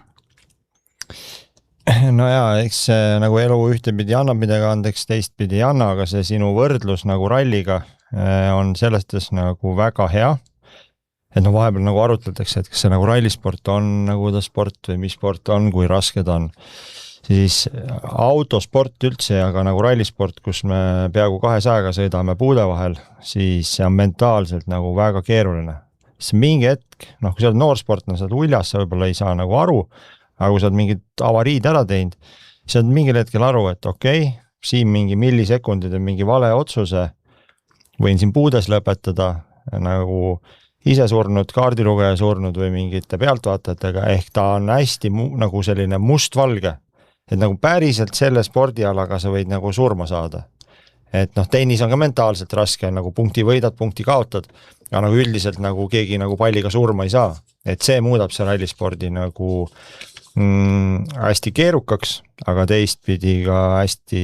No jaa, eks nagu elu ühtepidi annab midagi andeks, teistpidi ei anna, aga see sinu võrdlus nagu ralliga on selles nagu väga hea. Et vahepeal nagu arutletakse, et kas see nagu rallisport on nagu ta sport või mis sport on, kui raske ta on. Siis autosport üldse, aga nagu rallisport, kus me peaaegu 200-ga sõidame puude vahel, siis see on mentaalselt nagu väga keeruline. Siis mingi hetk, kui sa oled noorsportna, sa oled uljas, sa võib-olla ei saa nagu aru, aga kui sa oled mingid avariid ära teinud, siis oled mingil hetkel aru, et okei, siin mingi millisekundid on mingi vale otsuse, võin siin puudes lõpetada, nagu ise surnud, kaardilugeja surnud või mingite pealtvaatajatega, ehk ta on hästi nagu selline mustvalge, et nagu päriselt selle spordialaga sa võid nagu surma saada. Et tennis on ka mentaalselt raske, nagu punkti võidad, punkti kaotad, aga nagu üldiselt nagu keegi nagu palliga surma ei saa. Et see muudab see rallispordi nagu hästi keerukaks, aga teistpidi ka hästi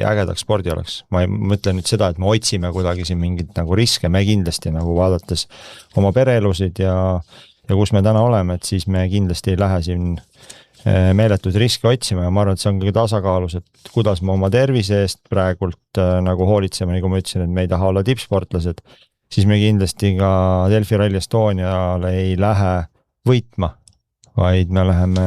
ägedaks spordi oleks. Ma mõtlen nüüd seda, et me otsime kuidagi siin mingit nagu riske, me kindlasti nagu vaadates oma pereelusid ja kus me täna oleme, et siis me kindlasti ei lähe siin meeletud riske otsima ja ma arvan, et see on kõige tasakaalus, et kuidas me oma tervise eest praegult nagu hoolitseme, nagu ma ütlesin, et me ei taha olla tippsportlased, siis me kindlasti ka Delfi Rally Estoniale ei lähe võitma, vaid me läheme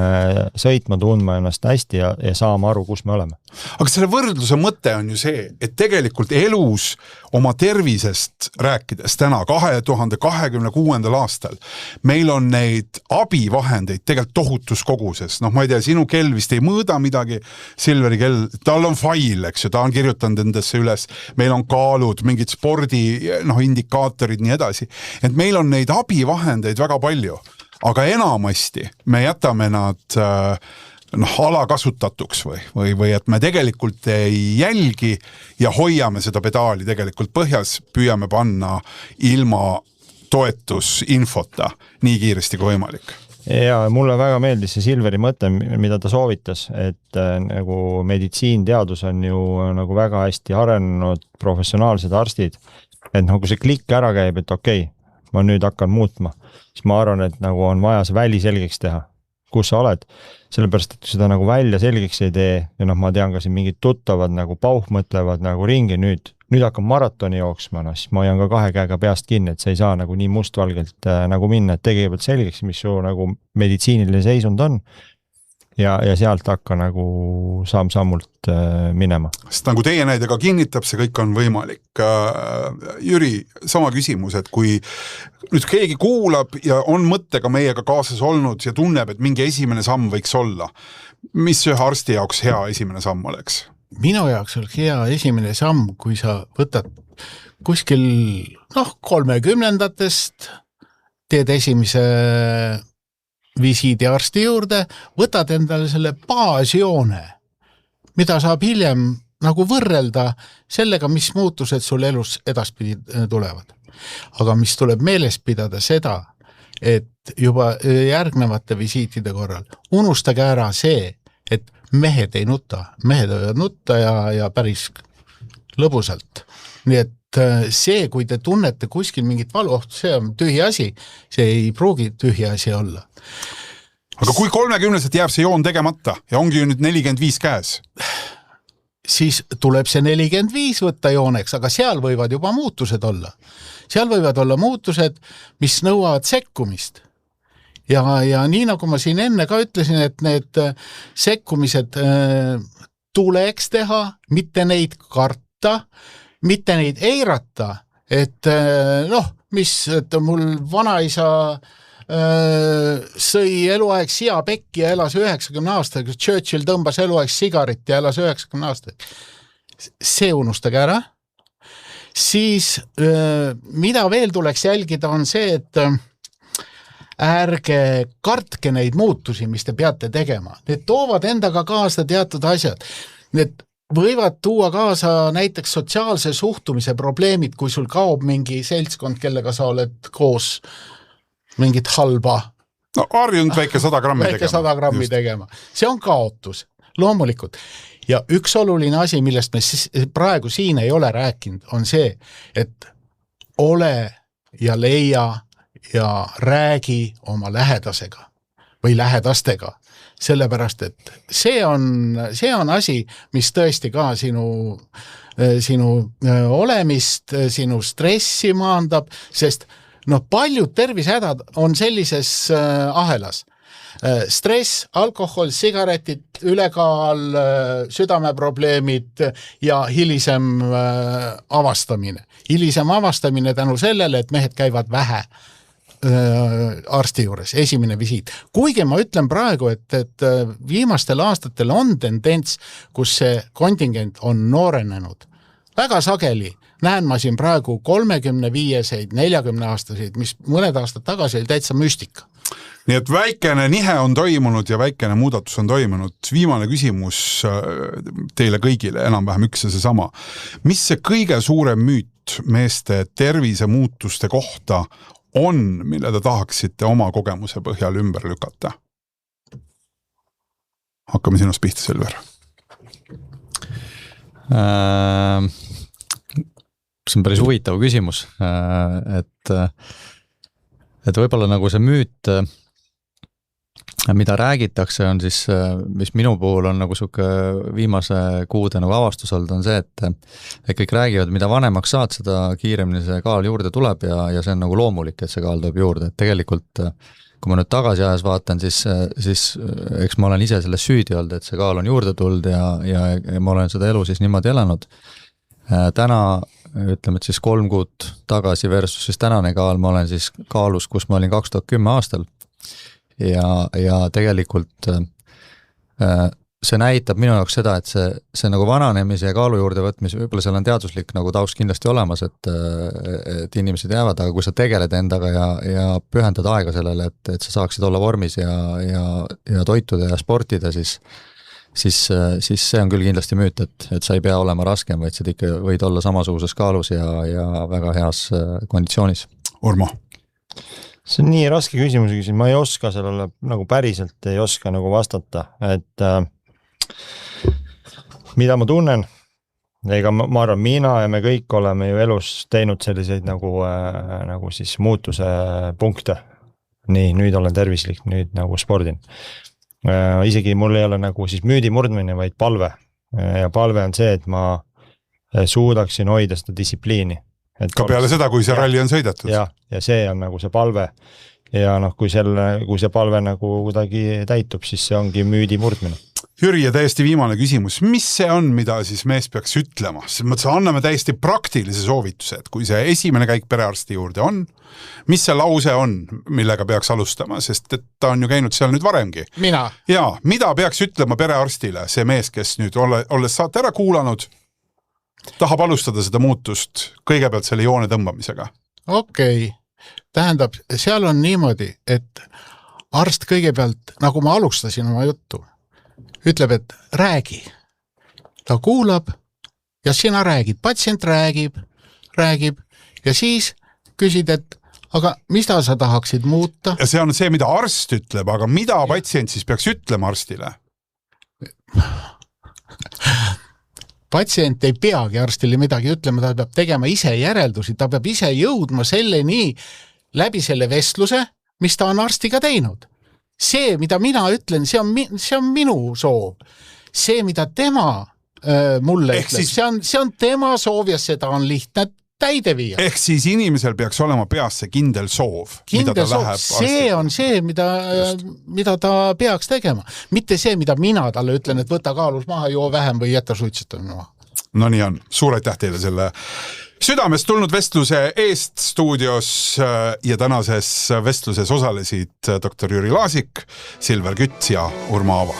sõitma, tundma ennast hästi ja saama aru, kus me oleme. Aga selle võrdluse mõte on ju see, et tegelikult elus oma tervisest rääkides täna 2026. aastal meil on neid abivahendeid tegelikult tohutus koguses. Ma ei tea, sinu kell vist ei mõõda midagi, Silveri kell, tal on fail, eks ju, ta on kirjutanud endasse üles, meil on kaalud, mingid spordi indikaatorid, nii edasi. Et meil on neid abivahendeid väga palju. Aga enamasti me jätame nad alakasutatuks või et me tegelikult ei jälgi ja hoiame seda pedaali tegelikult põhjas, püüame panna ilma toetusinfota nii kiiresti kui võimalik. Ja mulle väga meeldis see Silveri mõte, mida ta soovitas, et nagu meditsiinteadus on ju nagu väga hästi arenenud professionaalsed arstid, et nagu see klikk ära käib, et okei, ma nüüd hakkan muutma, siis ma arvan, et nagu on vaja see väli selgeks teha, kus sa oled, sellepärast, et seda nagu välja selgeks ei tee ja noh, ma tean ka siin mingid tuttavad nagu pauh mõtlevad nagu ringi nüüd hakkan maratoni jooksma, siis ma hoian ka 2 käega peast kinni, et sa ei saa nagu nii mustvalgelt nagu minna, et tegelikult selgeks, mis su nagu meditsiiniline seisund on ja sealt hakka nagu samm-sammult minema. Sest nagu teie näide ka kinnitab, see kõik on võimalik. Jüri, sama küsimus, et kui nüüd keegi kuulab ja on mõttega meiega kaasas olnud ja tunneb, et mingi esimene samm võiks olla, mis ühe arsti jaoks hea esimene samm oleks? Minu jaoks on hea esimene samm, kui sa võtad kuskil 30-ndatest, teed esimese visiidi arsti juurde, võtad endale selle baasjoone, mida saab hiljem nagu võrrelda sellega, mis muutused sul elus edaspidi tulevad. Aga mis tuleb meeles pidada seda, et juba järgnevate visiitide korral unustage ära see, et mehed ei nuta, mehed võivad nutta ja päris lõbusalt. Nii et see, kui te tunnete kuskil mingit valuohtu, see on tühi asi, see ei pruugi tühi asi olla. Aga kui 30-selt jääb see joon tegemata ja ongi ju nüüd 45 käes? Siis tuleb see 45 võtta jooneks, aga seal võivad juba muutused olla. Seal võivad olla muutused, mis nõuavad sekkumist. Ja nii nagu ma siin enne ka ütlesin, et need sekkumised tuleks teha, mitte neid karta, mitte neid eirata, et et mul vanaisa sõi eluaeg siapekki ja elas 90 aastat, kui Churchill tõmbas eluaeg sigarit ja elas 90 aastat. See unustage ära. Siis mida veel tuleks jälgida on see, et ärge kartke neid muutusi, mis te peate tegema. Need toovad endaga kaasa teatud asjad. Need võivad tuua kaasa näiteks sotsiaalse suhtumise probleemid, kui sul kaob mingi seltskond, kellega sa oled koos mingit halba. Harjunud väike 100 grammi väike 100 grammi tegema. See on kaotus, loomulikult. Ja üks oluline asi, millest me praegu siin ei ole rääkinud, on see, et ole ja leia ja räägi oma lähedasega või lähedastega. Sellepärast, et see on asi, mis tõesti ka sinu olemist, sinu stressi maandab, sest paljud tervisehädad on sellises ahelas. Stress, alkohol, sigaretid, ülekaal, südameprobleemid ja hilisem avastamine. Hilisem avastamine tänu sellele, et mehed käivad vähe arsti juures, esimene visiit. Kuigi ma ütlen praegu, et viimastel aastatel on tendents, kus see kontingent on noorenenud. Väga sageli näen ma siin praegu 35-seid, 40-aastaseid, mis mõned aastad tagasi oli täitsa müstika. Nii et väikene nihe on toimunud ja väikene muudatus on toimunud. Viimane küsimus teile kõigile, enam-vähem üks ja see sama. Mis see kõige suurem müüt meeste tervise muutuste kohta on, mille te tahaksite oma kogemuse põhjal ümber lükata? Hakkame sinust pihta, Silver. See on päris huvitav küsimus, et võib-olla nagu see müüt, mida räägitakse, on siis, mis minu puhul on nagu suke viimase kuude nagu avastus olnud, on see, et kõik räägivad, mida vanemaks saad, seda kiiremini see kaal juurde tuleb ja see on nagu loomulik, et see kaal tuleb juurde, et tegelikult kui ma nüüd tagasi ajas vaatan, siis eks ma olen ise selles süüdi olnud, et see kaal on juurde tulnud ja ma olen seda elu siis niimoodi elanud. Täna, ütleme, et siis 3 kuud tagasi versus siis tänane kaal, ma olen siis kaalus, kus ma olin 2010 aastal ja tegelikult see näitab minu jaoks seda, et see nagu vananemise ja kaalu juurde võtmise, võib-olla seal on teaduslik nagu taust kindlasti olemas, et inimesed jäävad, aga kui sa tegeled endaga ja pühendad aega sellele, et sa saaksid olla vormis ja toituda ja sportida, siis see on küll kindlasti müüt, et sa ei pea olema raskem, vaid sa ikka võid olla samasuguses kaalus ja väga heas konditsioonis. Urmo. See on nii raske küsimus, ma ei oska sellele nagu päriselt ei oska nagu vastata, et mida ma tunnen, ega ma arvan, mina ja me kõik oleme ju elus teinud selliseid nagu siis muutuse punkte. Nii, nüüd olen tervislik, nüüd nagu spordin. Isegi mul ei ole nagu siis müüdi murdmine, vaid palve. Ja palve on see, et ma suudaksin hoida seda distsipliini. Ka peale seda, kui see ralli on sõidetud. Ja see on nagu see palve. Ja kui see palve nagu kuidagi täitub, siis see ongi müüdi murdmine. Jüri, ja täiesti viimane küsimus, mis see on, mida siis mees peaks ütlema? Anname täiesti praktilise soovituse, et kui see esimene käik perearsti juurde on, mis see lause on, millega peaks alustama, sest et ta on ju käinud seal nüüd varemgi. Mina? Ja, mida peaks ütlema perearstile see mees, kes nüüd olles saate ära kuulanud, tahab alustada seda muutust kõigepealt selle joone tõmbamisega? Okei. Tähendab, seal on niimoodi, et arst kõigepealt, nagu ma alustasin oma juttu, ütleb, et räägi. Ta kuulab ja sina räägid. Patsient räägib ja siis küsid, et aga mida sa tahaksid muuta? Ja see on see, mida arst ütleb, aga mida patsient siis peaks ütlema arstile? Patsient ei peagi arstile midagi ütlema, ta peab tegema ise järeldusi, ta peab ise jõudma selleni läbi selle vestluse, mis ta on arstiga teinud. See, mida mina ütlen, see on minu soov. See, mida tema mulle ütleb, see on tema soov ja seda on lihtne täide viia. Ehk siis inimesel peaks olema peas see kindel soov. Kindel soov, see on see, mida ta peaks tegema. Mitte see, mida mina talle ütlen, et võta kaalus maha, joo vähem või jäta suitsetamine. No nii on. Suur aitäh teile selle südamest tulnud vestluse eest stuudios ja tänases vestluses osalesid doktor Jüri Laasik, Silver Kütt ja Urmo Aava.